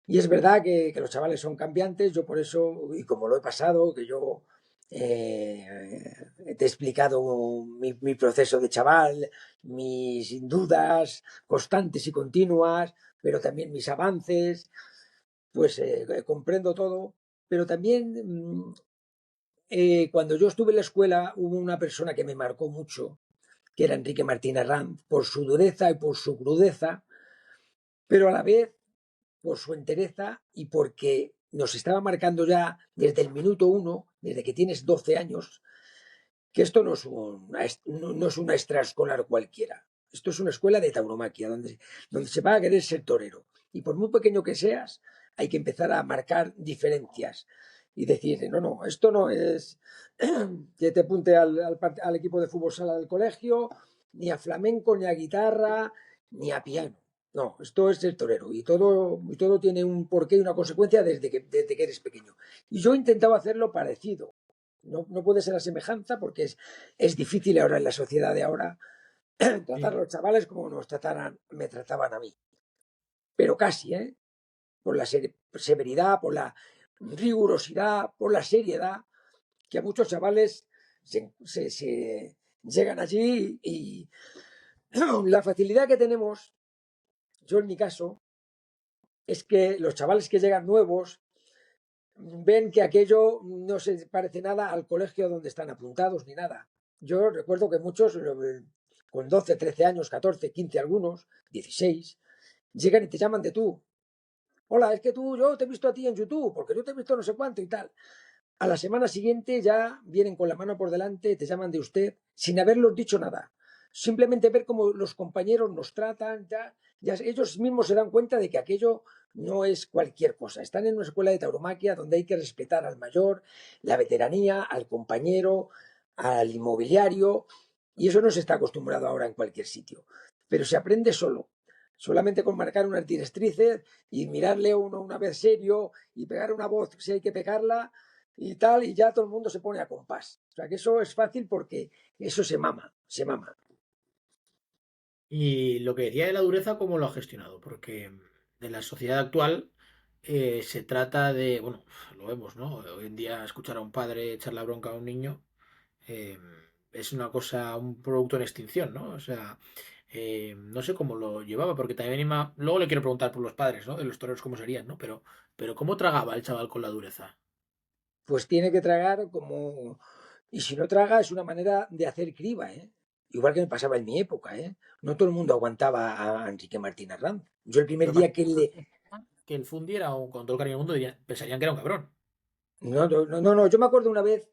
Speaker 2: y es verdad que los chavales son cambiantes, yo por eso, y como lo he pasado, que yo te he explicado mi proceso de chaval, mis dudas constantes y continuas, pero también mis avances, pues comprendo todo, pero también cuando yo estuve en la escuela hubo una persona que me marcó mucho, que era Enrique Martínez Ranz, por su dureza y por su crudeza, pero a la vez por su entereza y porque nos estaba marcando ya desde el minuto uno, desde que tienes 12 años, que esto no es una extraescolar cualquiera. Esto es una escuela de tauromaquia, donde se va a querer ser torero. Y por muy pequeño que seas, hay que empezar a marcar diferencias y decir, no, no, esto no es que te apunte al equipo de fútbol sala del colegio, ni a flamenco, ni a guitarra, ni a piano. No, esto es el torero y todo tiene un porqué y una consecuencia desde que eres pequeño. Y yo intentaba hacerlo parecido. No puede ser la semejanza porque es difícil ahora en la sociedad de ahora tratar a
Speaker 1: Sí.
Speaker 2: los chavales como me trataban a mí. Pero casi, ¿eh? Por la severidad, por la rigurosidad, por la seriedad, que a muchos chavales se llegan allí y la facilidad que tenemos, yo en mi caso, es que los chavales que llegan nuevos ven que aquello no se parece nada al colegio donde están apuntados ni nada. Yo recuerdo que muchos, con 12, 13 años, 14, 15 algunos, 16, llegan y te llaman de tú. Hola, es que yo te he visto a ti en YouTube, porque yo te he visto no sé cuánto y tal. a la semana siguiente ya vienen con la mano por delante, te llaman de usted, sin haberlos dicho nada. Simplemente ver cómo los compañeros nos tratan, ya ellos mismos se dan cuenta de que aquello no es cualquier cosa. Están en una escuela de tauromaquia donde hay que respetar al mayor, la veteranía, al compañero, al inmobiliario, y eso no se está acostumbrado ahora en cualquier sitio. Pero se aprende solo, solamente con marcar unas directrices y mirarle a uno una vez serio y pegar una voz si hay que pegarla y tal, y ya todo el mundo se pone a compás. O sea que eso es fácil porque eso se mama, se mama.
Speaker 1: Y lo que decía de la dureza, ¿cómo lo ha gestionado? Porque de la sociedad actual se trata de, bueno, lo vemos, ¿no? Hoy en día escuchar a un padre echar la bronca a un niño eh, es una cosa, un producto en extinción, ¿no? O sea, no sé cómo lo llevaba, porque también luego le quiero preguntar por los padres, ¿no? De los toreros cómo serían, ¿no? Pero ¿cómo tragaba el chaval con la dureza?
Speaker 2: Pues tiene que tragar como... Y si no traga es una manera de hacer criba, ¿eh? Igual que me pasaba en mi época, ¿eh? No todo el mundo aguantaba a Enrique Martín Arranz. Yo el primer
Speaker 1: Lo que pasa
Speaker 2: día que le...
Speaker 1: es que el fundiera o con todo el cariño del mundo pensarían que era un cabrón.
Speaker 2: No, no, no, no, yo me acuerdo una vez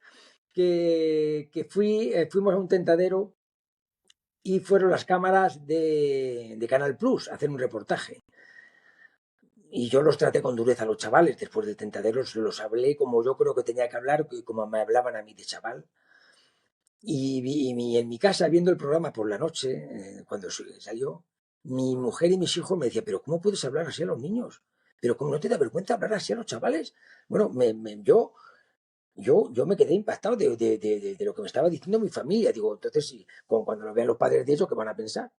Speaker 2: fuimos a un tentadero y fueron las cámaras de Canal Plus a hacer un reportaje. Y yo los traté con dureza a los chavales. Después del tentadero los hablé como yo creo que tenía que hablar, como me hablaban a mí de chaval. En mi casa, viendo el programa por la noche, cuando salió, mi mujer y mis hijos me decían, pero ¿cómo puedes hablar así a los niños? ¿Pero cómo no te da vergüenza hablar así a los chavales? Bueno, yo me quedé impactado de lo que me estaba diciendo mi familia. Digo, entonces, sí, cuando lo vean los padres de ellos, ¿qué van a pensar?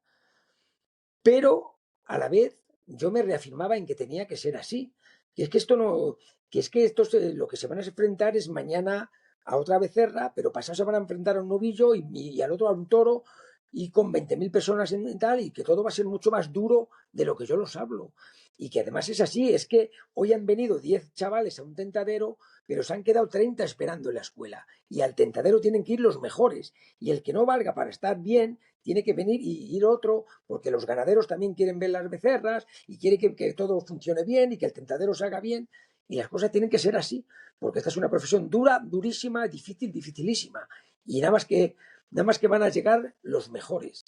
Speaker 2: Pero a la vez yo me reafirmaba en que tenía que ser así. Que es que esto no, que es que estos lo que se van a enfrentar es mañana a otra becerra, pero pasado se van a enfrentar a un novillo y al otro a un toro y con 20.000 personas en tal, y que todo va a ser mucho más duro de lo que yo los hablo. Y que además es así, es que hoy han venido 10 chavales a un tentadero, pero se han quedado 30 esperando en la escuela. Y al tentadero tienen que ir los mejores. Y el que no valga para estar bien, tiene que venir y ir otro, porque los ganaderos también quieren ver las becerras y quieren que todo funcione bien y que el tentadero se haga bien. Y las cosas tienen que ser así, porque esta es una profesión dura, durísima, difícil, dificilísima. Y nada más que van a llegar los mejores.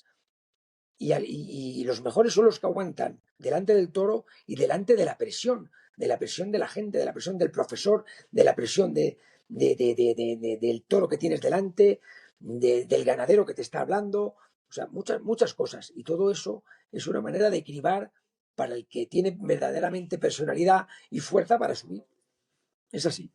Speaker 2: Y los mejores son los que aguantan delante del toro y delante de la presión de la gente, de la presión del profesor, de la presión del toro que tienes delante, del ganadero que te está hablando, o sea, muchas, muchas cosas. Y todo eso es una manera de cribar para el que tiene verdaderamente personalidad y fuerza para subir. Es así.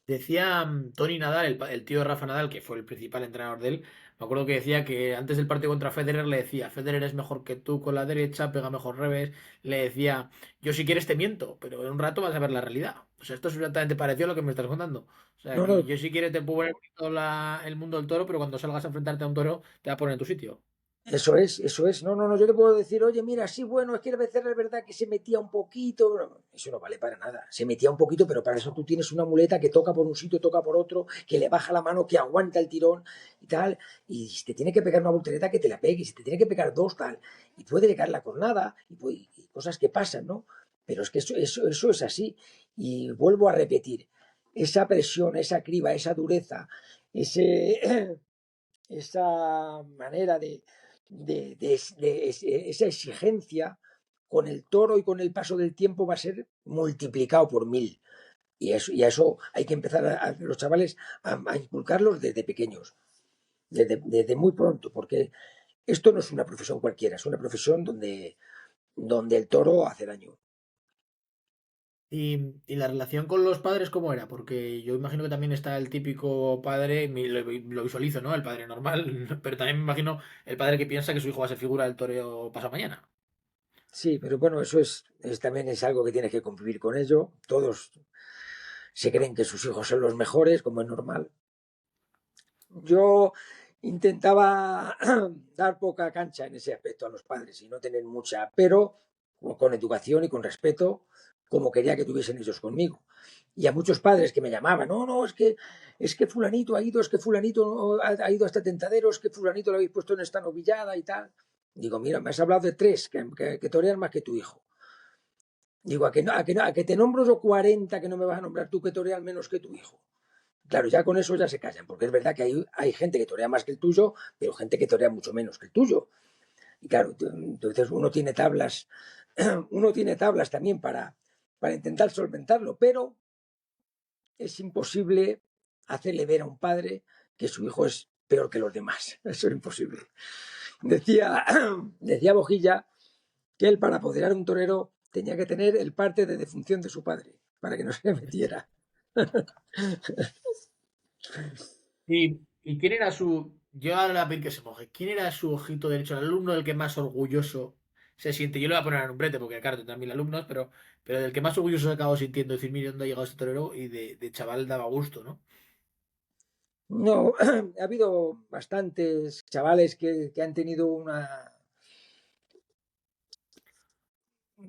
Speaker 1: Decía Tony Nadal, el tío de Rafa Nadal, que fue el principal entrenador de él, me acuerdo que decía que antes del partido contra Federer le decía, Federer es mejor que tú con la derecha, pega mejor revés, le decía, yo si quieres te miento, pero en un rato vas a ver la realidad. O sea, esto es exactamente parecido a lo que me estás contando. O sea,
Speaker 2: No,
Speaker 1: que
Speaker 2: no,
Speaker 1: yo si quieres te puedo poner todo el mundo del toro, pero cuando salgas a enfrentarte a un toro, te va a poner en tu sitio.
Speaker 2: eso es, eso es. No, no, no, yo te puedo decir, oye, mira, sí, bueno, es que el becerro es verdad que se metía un poquito. No, eso no vale para nada. Se metía un poquito, pero para eso tú tienes una muleta que toca por un sitio, toca por otro, que le baja la mano, que aguanta el tirón y tal. Y si te tiene que pegar una voltereta, que te la pegue. Y si te tiene que pegar dos, tal. Y puede llegar la cornada y cosas que pasan, ¿no? Pero es que eso es así. Y vuelvo a repetir, esa presión, esa criba, esa dureza, ese, esa manera esa exigencia con el toro y con el paso del tiempo va a ser multiplicado por 1000. Y a eso hay que empezar a los chavales a inculcarlos desde pequeños, desde muy pronto, porque esto no es una profesión cualquiera, es una profesión donde el toro hace daño.
Speaker 1: Y la relación con los padres, ¿cómo era? Porque yo imagino que también está el típico padre, lo visualizo, ¿no? El padre normal, pero también me imagino el padre que piensa que su hijo va a ser figura del toreo pasado mañana.
Speaker 2: Sí, pero bueno, eso también es algo que tienes que convivir con ello. Todos se creen que sus hijos son los mejores, como es normal. Yo intentaba dar poca cancha en ese aspecto a los padres y no tener mucha, pero con educación y con respeto, como quería que tuviesen ellos conmigo. Y a muchos padres que me llamaban, no, no, es que fulanito ha ido, es que fulanito ha ido a este tentadero, es que fulanito lo habéis puesto en esta novillada y tal. Digo, mira, me has hablado de tres que torean más que tu hijo. Digo, a que te nombro yo 40 que no me vas a nombrar tú que torean menos que tu hijo. Claro, ya con eso ya se callan, porque es verdad que hay gente que torea más que el tuyo, pero gente que torea mucho menos que el tuyo. Y claro, entonces uno tiene tablas también para intentar solventarlo, pero es imposible hacerle ver a un padre que su hijo es peor que los demás. Eso es imposible. Decía, decía Bojilla que él para apoderar a un torero tenía que tener el parte de defunción de su padre, para que no se le metiera.
Speaker 1: ¿Y quién era su... Yo ahora le voy a pedir que se moje. ¿Quién era su ojito derecho, el alumno del que más orgulloso se siente? Yo le voy a poner a un brete porque, claro, tendrán 1000 alumnos, pero del que más orgulloso se acabó sintiendo, decir, mire dónde ha llegado este torero y de chaval daba gusto, ¿no?
Speaker 2: No, ha habido bastantes chavales que han tenido una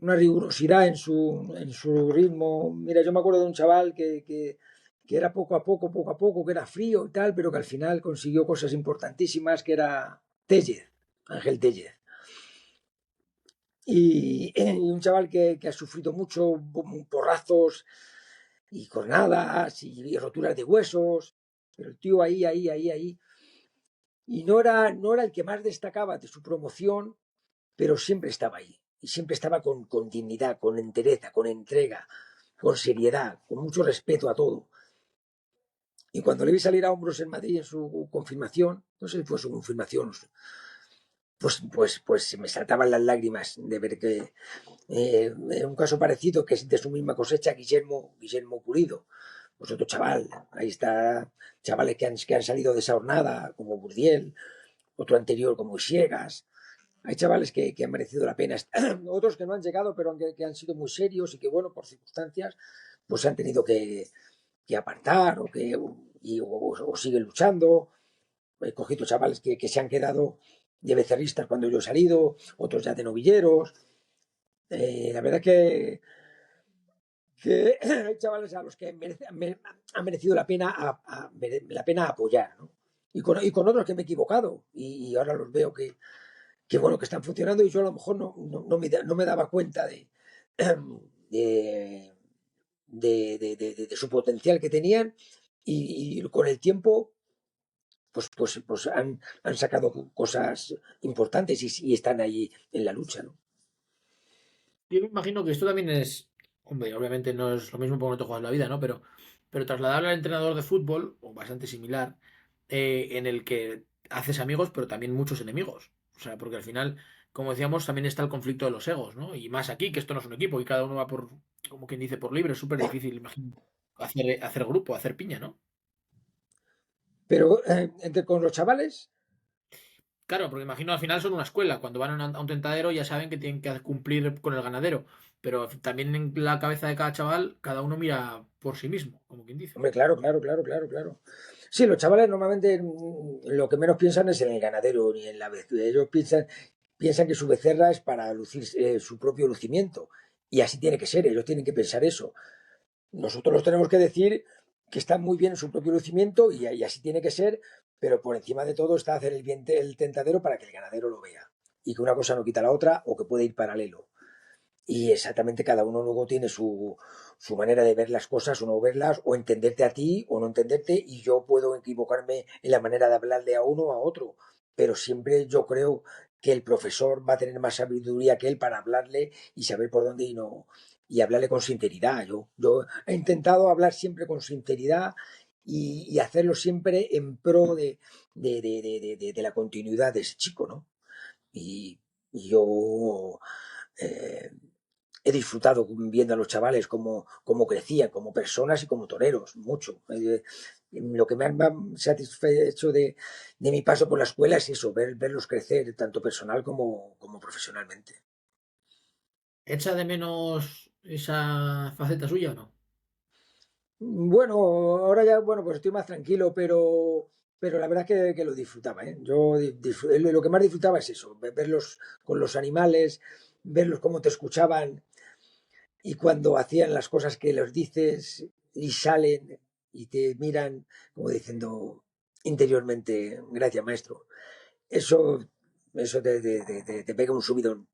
Speaker 2: rigurosidad en su ritmo. Mira, yo me acuerdo de un chaval que era poco a poco, que era frío y tal, pero que al final consiguió cosas importantísimas, que era Tellez, Ángel Tellez. Y un chaval que ha sufrido mucho, porrazos y cornadas y roturas de huesos, pero el tío ahí. Y no era el que más destacaba de su promoción, pero siempre estaba ahí. Y siempre estaba con dignidad, con entereza, con entrega, con seriedad, con mucho respeto a todo. Y cuando le vi salir a hombros en Madrid en su confirmación, no sé si fue su confirmación, pues se me saltaban las lágrimas de ver que en un caso parecido, que es de su misma cosecha, Guillermo Pulido, pues otro chaval, ahí está, chavales que han salido de esa jornada, como Burdiel, otro anterior como Siegas. Hay chavales que han merecido la pena, otros que no han llegado, pero que han sido muy serios y que, bueno, por circunstancias, pues se han tenido que apartar o siguen luchando. He cogido chavales que se han quedado de becerristas cuando yo he salido, otros ya de novilleros. La verdad que hay chavales a los que ha merecido la pena apoyar, ¿no? Y con otros que me he equivocado y ahora los veo que bueno, que están funcionando y yo a lo mejor no me daba cuenta de, de su potencial que tenían y con el tiempo pues han sacado cosas importantes y están ahí en la lucha, ¿no?
Speaker 1: Yo me imagino que esto también es, hombre, obviamente no es lo mismo porque no te juegas la vida, ¿no? Pero trasladarlo al entrenador de fútbol, o bastante similar, en el que haces amigos, pero también muchos enemigos. O sea, porque al final, como decíamos, también está el conflicto de los egos, ¿no? Y más aquí, que esto no es un equipo y cada uno va por, como quien dice, por libre, es súper difícil, imagino, hacer grupo, hacer piña, ¿no?
Speaker 2: Pero con los chavales,
Speaker 1: Claro, porque imagino al final son una escuela. Cuando van a un tentadero ya saben que tienen que cumplir con el ganadero. Pero también en la cabeza de cada chaval, cada uno mira por sí mismo, como quien dice.
Speaker 2: hombre, claro. Sí, los chavales normalmente lo que menos piensan es en el ganadero ni en la vez. Ellos piensan que su becerra es para lucir su propio lucimiento. Y así tiene que ser, ellos tienen que pensar eso. Nosotros los tenemos que decir que está muy bien en su propio lucimiento y así tiene que ser, pero por encima de todo está hacer el bien el tentadero para que el ganadero lo vea. Y que una cosa no quita la otra o que puede ir paralelo. Y exactamente cada uno luego tiene su manera de ver las cosas o no verlas, o entenderte a ti o no entenderte, y yo puedo equivocarme en la manera de hablarle a uno o a otro, pero siempre yo creo que el profesor va a tener más sabiduría que él para hablarle y saber por dónde y hablarle con sinceridad. Yo he intentado hablar siempre con sinceridad y hacerlo siempre en pro de la continuidad de ese chico, ¿no? Y yo eh, he disfrutado viendo a los chavales cómo crecían como personas y como toreros, mucho. Lo que me ha satisfecho de mi paso por la escuela es eso, verlos crecer tanto personal como profesionalmente.
Speaker 1: ¿Echa de menos esa faceta suya o no?
Speaker 2: Bueno, ahora ya, bueno, pues estoy más tranquilo, pero la verdad es que lo disfrutaba, ¿eh? Lo que más disfrutaba es eso, verlos con los animales, verlos cómo te escuchaban, y cuando hacían las cosas que les dices y salen y te miran como diciendo interiormente, gracias maestro, eso, eso te pega un subidón,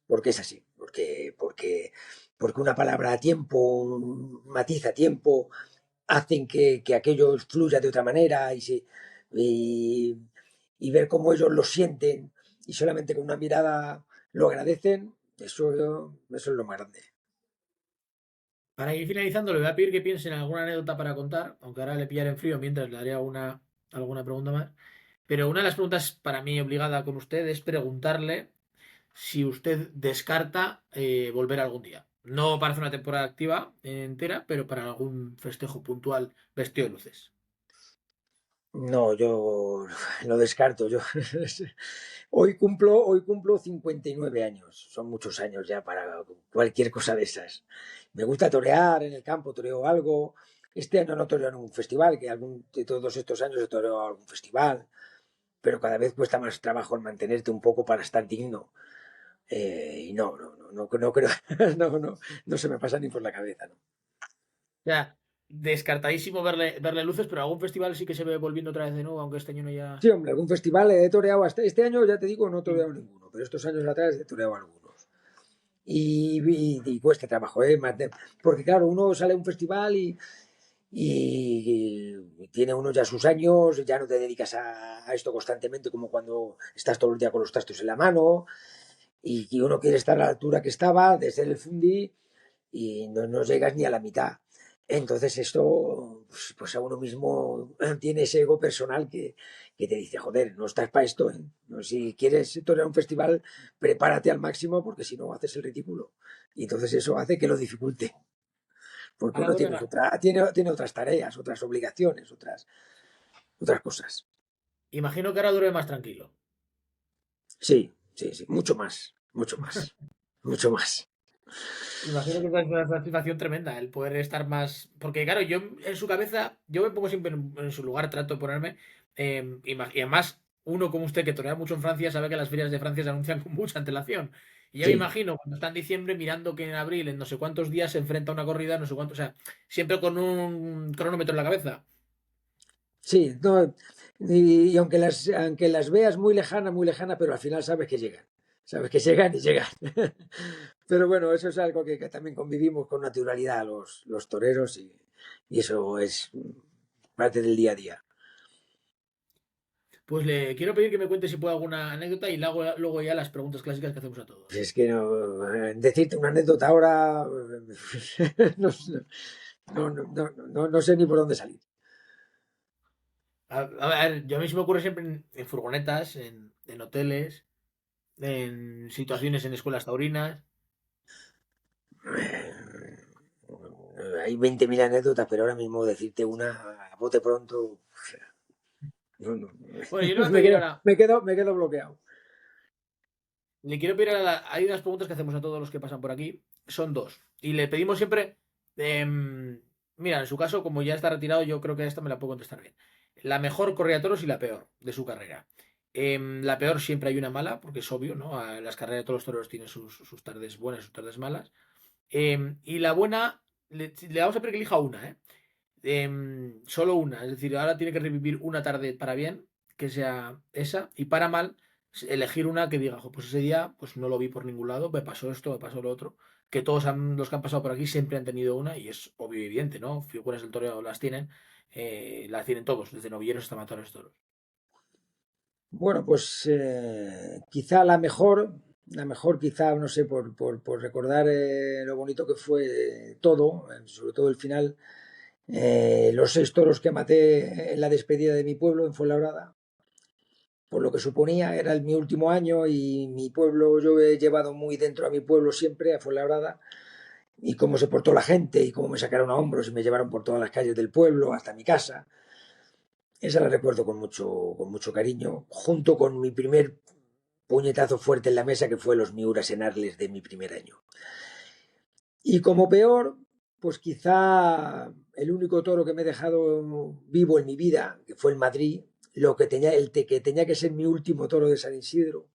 Speaker 2: porque es así, porque una palabra a tiempo, un matiz a tiempo, hacen que aquello fluya de otra manera y, y ver cómo ellos lo sienten y solamente con una mirada lo agradecen, eso es lo más grande.
Speaker 1: Para ir finalizando, le voy a pedir que piense en alguna anécdota para contar, aunque ahora le pillaré en frío mientras le haré alguna pregunta más. Pero una de las preguntas para mí obligada con usted es preguntarle si usted descarta volver algún día. No para hacer una temporada activa entera, pero para algún festejo puntual vestido de luces.
Speaker 2: No, yo lo descarto. Yo hoy cumplo 59 años. Son muchos años ya para cualquier cosa de esas. Me gusta torear en el campo, toreo algo. Este año no toreo en un festival, que de todos estos años he toreado algún festival, pero cada vez cuesta más trabajo en mantenerte un poco para estar digno. Y no creo, no se me pasa ni por la cabeza, ¿no?
Speaker 1: O sea, descartadísimo verle luces, pero algún festival sí que se ve volviendo otra vez de nuevo, aunque este año no ya.
Speaker 2: Sí, hombre, algún festival he toreado hasta este año, ya te digo, no he
Speaker 1: Sí.
Speaker 2: toreado ninguno, pero estos años atrás he toreado algunos. Y cuesta trabajo, ¿eh? Porque claro, uno sale a un festival y tiene uno ya sus años, ya no te dedicas a esto constantemente como cuando estás todo el día con los trastos en la mano y uno quiere estar a la altura que estaba de ser el fundi y no llegas ni a la mitad. Entonces esto, pues a uno mismo tiene ese ego personal que te dice, joder, no estás para esto, ¿eh? No, si quieres torear un festival, prepárate al máximo porque si no haces el ridículo. Y entonces eso hace que lo dificulte, porque
Speaker 1: Ahora
Speaker 2: uno
Speaker 1: duerme
Speaker 2: tiene,
Speaker 1: más.
Speaker 2: tiene otras tareas, otras obligaciones, otras cosas.
Speaker 1: Imagino que ahora duerme más tranquilo.
Speaker 2: Sí, sí, sí, mucho más, mucho más.
Speaker 1: Imagino que es una satisfacción tremenda el poder estar más. Porque, claro, yo en su cabeza, yo me pongo siempre en su lugar, trato de ponerme. Y además, uno como usted que torea mucho en Francia sabe que las ferias de Francia se anuncian con mucha antelación. Y ya me
Speaker 2: Sí,
Speaker 1: imagino cuando está en diciembre mirando que en abril, en no sé cuántos días, se enfrenta a una corrida, no sé cuánto. O sea, siempre con un cronómetro en la cabeza.
Speaker 2: sí, no, y aunque las veas muy lejana, pero al final sabes que llegan y llegan. Pero bueno, eso es algo que también convivimos con naturalidad los toreros y eso es parte del día a día.
Speaker 1: Pues le quiero pedir que me cuente si puede alguna anécdota y le hago luego ya las preguntas clásicas que hacemos a
Speaker 2: Pues
Speaker 1: todos.
Speaker 2: es que decirte una anécdota ahora, no, no sé ni por dónde salir.
Speaker 1: A ver, yo a mí se me ocurre siempre en furgonetas, en hoteles, en situaciones en escuelas taurinas.
Speaker 2: Hay 20.000 anécdotas, pero ahora mismo decirte una a bote pronto, no.
Speaker 1: Bueno, yo le voy a
Speaker 2: Me
Speaker 1: pedir
Speaker 2: quedo,
Speaker 1: ahora,
Speaker 2: me quedo bloqueado.
Speaker 1: le quiero pedir ahora, hay unas preguntas que hacemos a todos los que pasan por aquí, son dos. Y le pedimos siempre, mira, en su caso, como ya está retirado, yo creo que esta me la puedo contestar bien. La mejor corrida de toros y la peor de su carrera. La peor siempre hay una mala, porque es obvio, ¿no? Las carreras de todos los toreros tienen sus tardes buenas y sus tardes malas. Y la buena, le vamos a pedir que elija una, ¿eh? Solo una, es decir, ahora tiene que revivir una tarde para bien, que sea esa, y para mal, elegir una que diga, "Jo, pues ese día pues no lo vi por ningún lado, me pasó esto, me pasó lo otro, que todos los que han pasado por aquí siempre han tenido una, y es obvio y evidente, ¿no? Figuras del toreo las tienen todos, desde novilleros hasta matadores de toros.
Speaker 2: Bueno, pues quizá la mejor quizá, no sé, por recordar lo bonito que fue todo, sobre todo el final, los 6 toros que maté en la despedida de mi pueblo en Fuenlabrada, por lo que suponía, era mi último año y mi pueblo, yo he llevado muy dentro a mi pueblo siempre, a Fuenlabrada, y cómo se portó la gente y cómo me sacaron a hombros y me llevaron por todas las calles del pueblo hasta mi casa. Esa la recuerdo con mucho cariño, junto con mi primer puñetazo fuerte en la mesa, que fue los Miuras en Arles de mi primer año. Y como peor, pues quizá el único toro que me he dejado vivo en mi vida, que fue el Madrid, que tenía que ser mi último toro de San Isidro,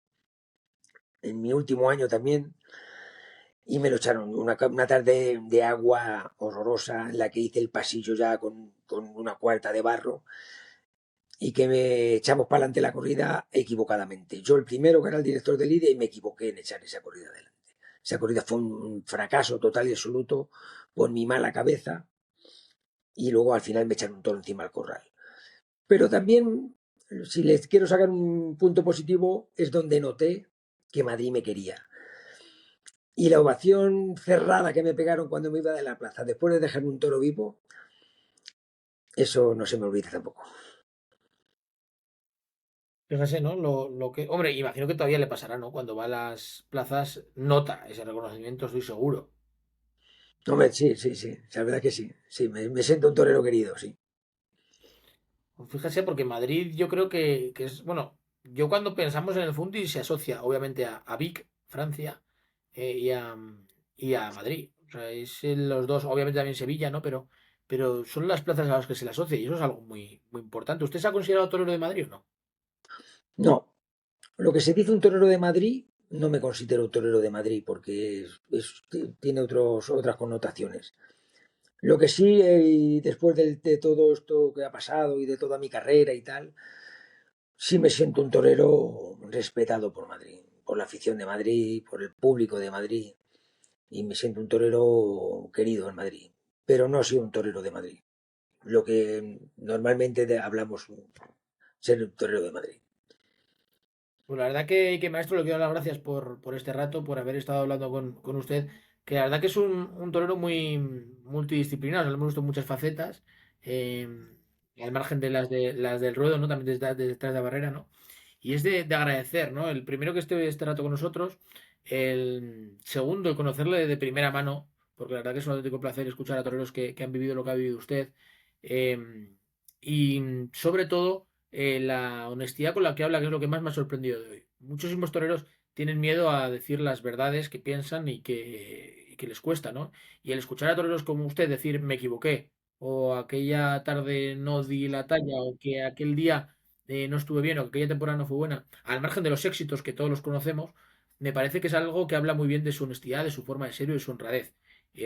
Speaker 2: en mi último año también, y me lo echaron una tarde de agua horrorosa en la que hice el pasillo ya con una cuarta de barro y que me echamos para adelante la corrida equivocadamente. Yo el primero que era el director de lidia y me equivoqué en echar esa corrida adelante. Esa corrida fue un fracaso total y absoluto por mi mala cabeza y luego al final me echan un toro encima del corral. Pero también, si les quiero sacar un punto positivo, es donde noté que Madrid me quería. Y la ovación cerrada que me pegaron cuando me iba de la plaza, después de dejarme un toro vivo, eso no se me olvida tampoco.
Speaker 1: Fíjese, ¿no? Lo que. Hombre, imagino que todavía le pasará, ¿no? Cuando va a las plazas, nota ese reconocimiento, estoy seguro.
Speaker 2: Hombre, sí, sí, sí, la verdad que sí. Sí, me siento un torero querido, sí.
Speaker 1: Pues fíjese, porque Madrid yo creo que es. Bueno, yo cuando pensamos en el Fundi se asocia, obviamente, a Vic, Francia, y a Madrid. O sea, es los dos, obviamente también Sevilla, ¿no? Pero son las plazas a las que se le asocia y eso es algo muy, muy importante. ¿Usted se ha considerado torero de Madrid o no?
Speaker 2: No, lo que se dice un torero de Madrid, no me considero un torero de Madrid porque tiene otras connotaciones. Lo que sí, después de todo esto que ha pasado y de toda mi carrera y tal, sí me siento un torero respetado por Madrid, por la afición de Madrid, por el público de Madrid, y me siento un torero querido en Madrid, pero no soy un torero de Madrid. Lo que normalmente hablamos, ser un torero de Madrid.
Speaker 1: Pues la verdad que maestro, le quiero dar las gracias por este rato, por haber estado hablando con usted, que la verdad que es un torero muy multidisciplinar, o sea, le hemos visto muchas facetas, eh, al margen de las del ruedo, ¿no? También desde detrás de la barrera, ¿no? Y es de agradecer, ¿no? El primero que esté este rato con nosotros, el segundo, el conocerle de primera mano, porque la verdad que es un auténtico placer escuchar a toreros que han vivido lo que ha vivido usted, y sobre todo la honestidad con la que habla, que es lo que más me ha sorprendido de hoy. Muchísimos toreros tienen miedo a decir las verdades que piensan y que les cuesta, ¿no? Y el escuchar a toreros como usted decir me equivoqué, o aquella tarde no di la talla, o que aquel día no estuve bien, o que aquella temporada no fue buena, al margen de los éxitos que todos los conocemos, me parece que es algo que habla muy bien de su honestidad, de su forma de ser y de su honradez.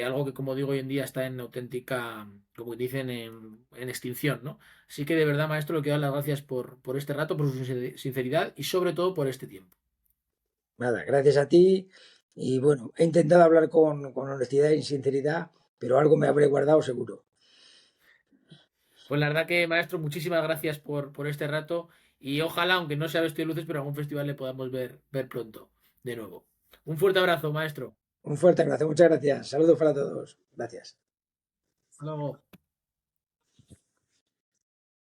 Speaker 1: Algo que, como digo, hoy en día está en auténtica, como dicen, en extinción, ¿no? Así que de verdad, maestro, le quiero dar las gracias por este rato, por su sinceridad y sobre todo por este tiempo.
Speaker 2: Nada, gracias a ti. Y bueno, he intentado hablar con honestidad y sinceridad, pero algo me habré guardado seguro.
Speaker 1: Pues la verdad que, maestro, muchísimas gracias por este rato y ojalá, aunque no sea vestido de luces, pero algún festival le podamos ver pronto de nuevo. Un fuerte abrazo, maestro.
Speaker 2: Un fuerte abrazo, muchas gracias. Saludos para todos. Gracias.
Speaker 1: Hasta luego.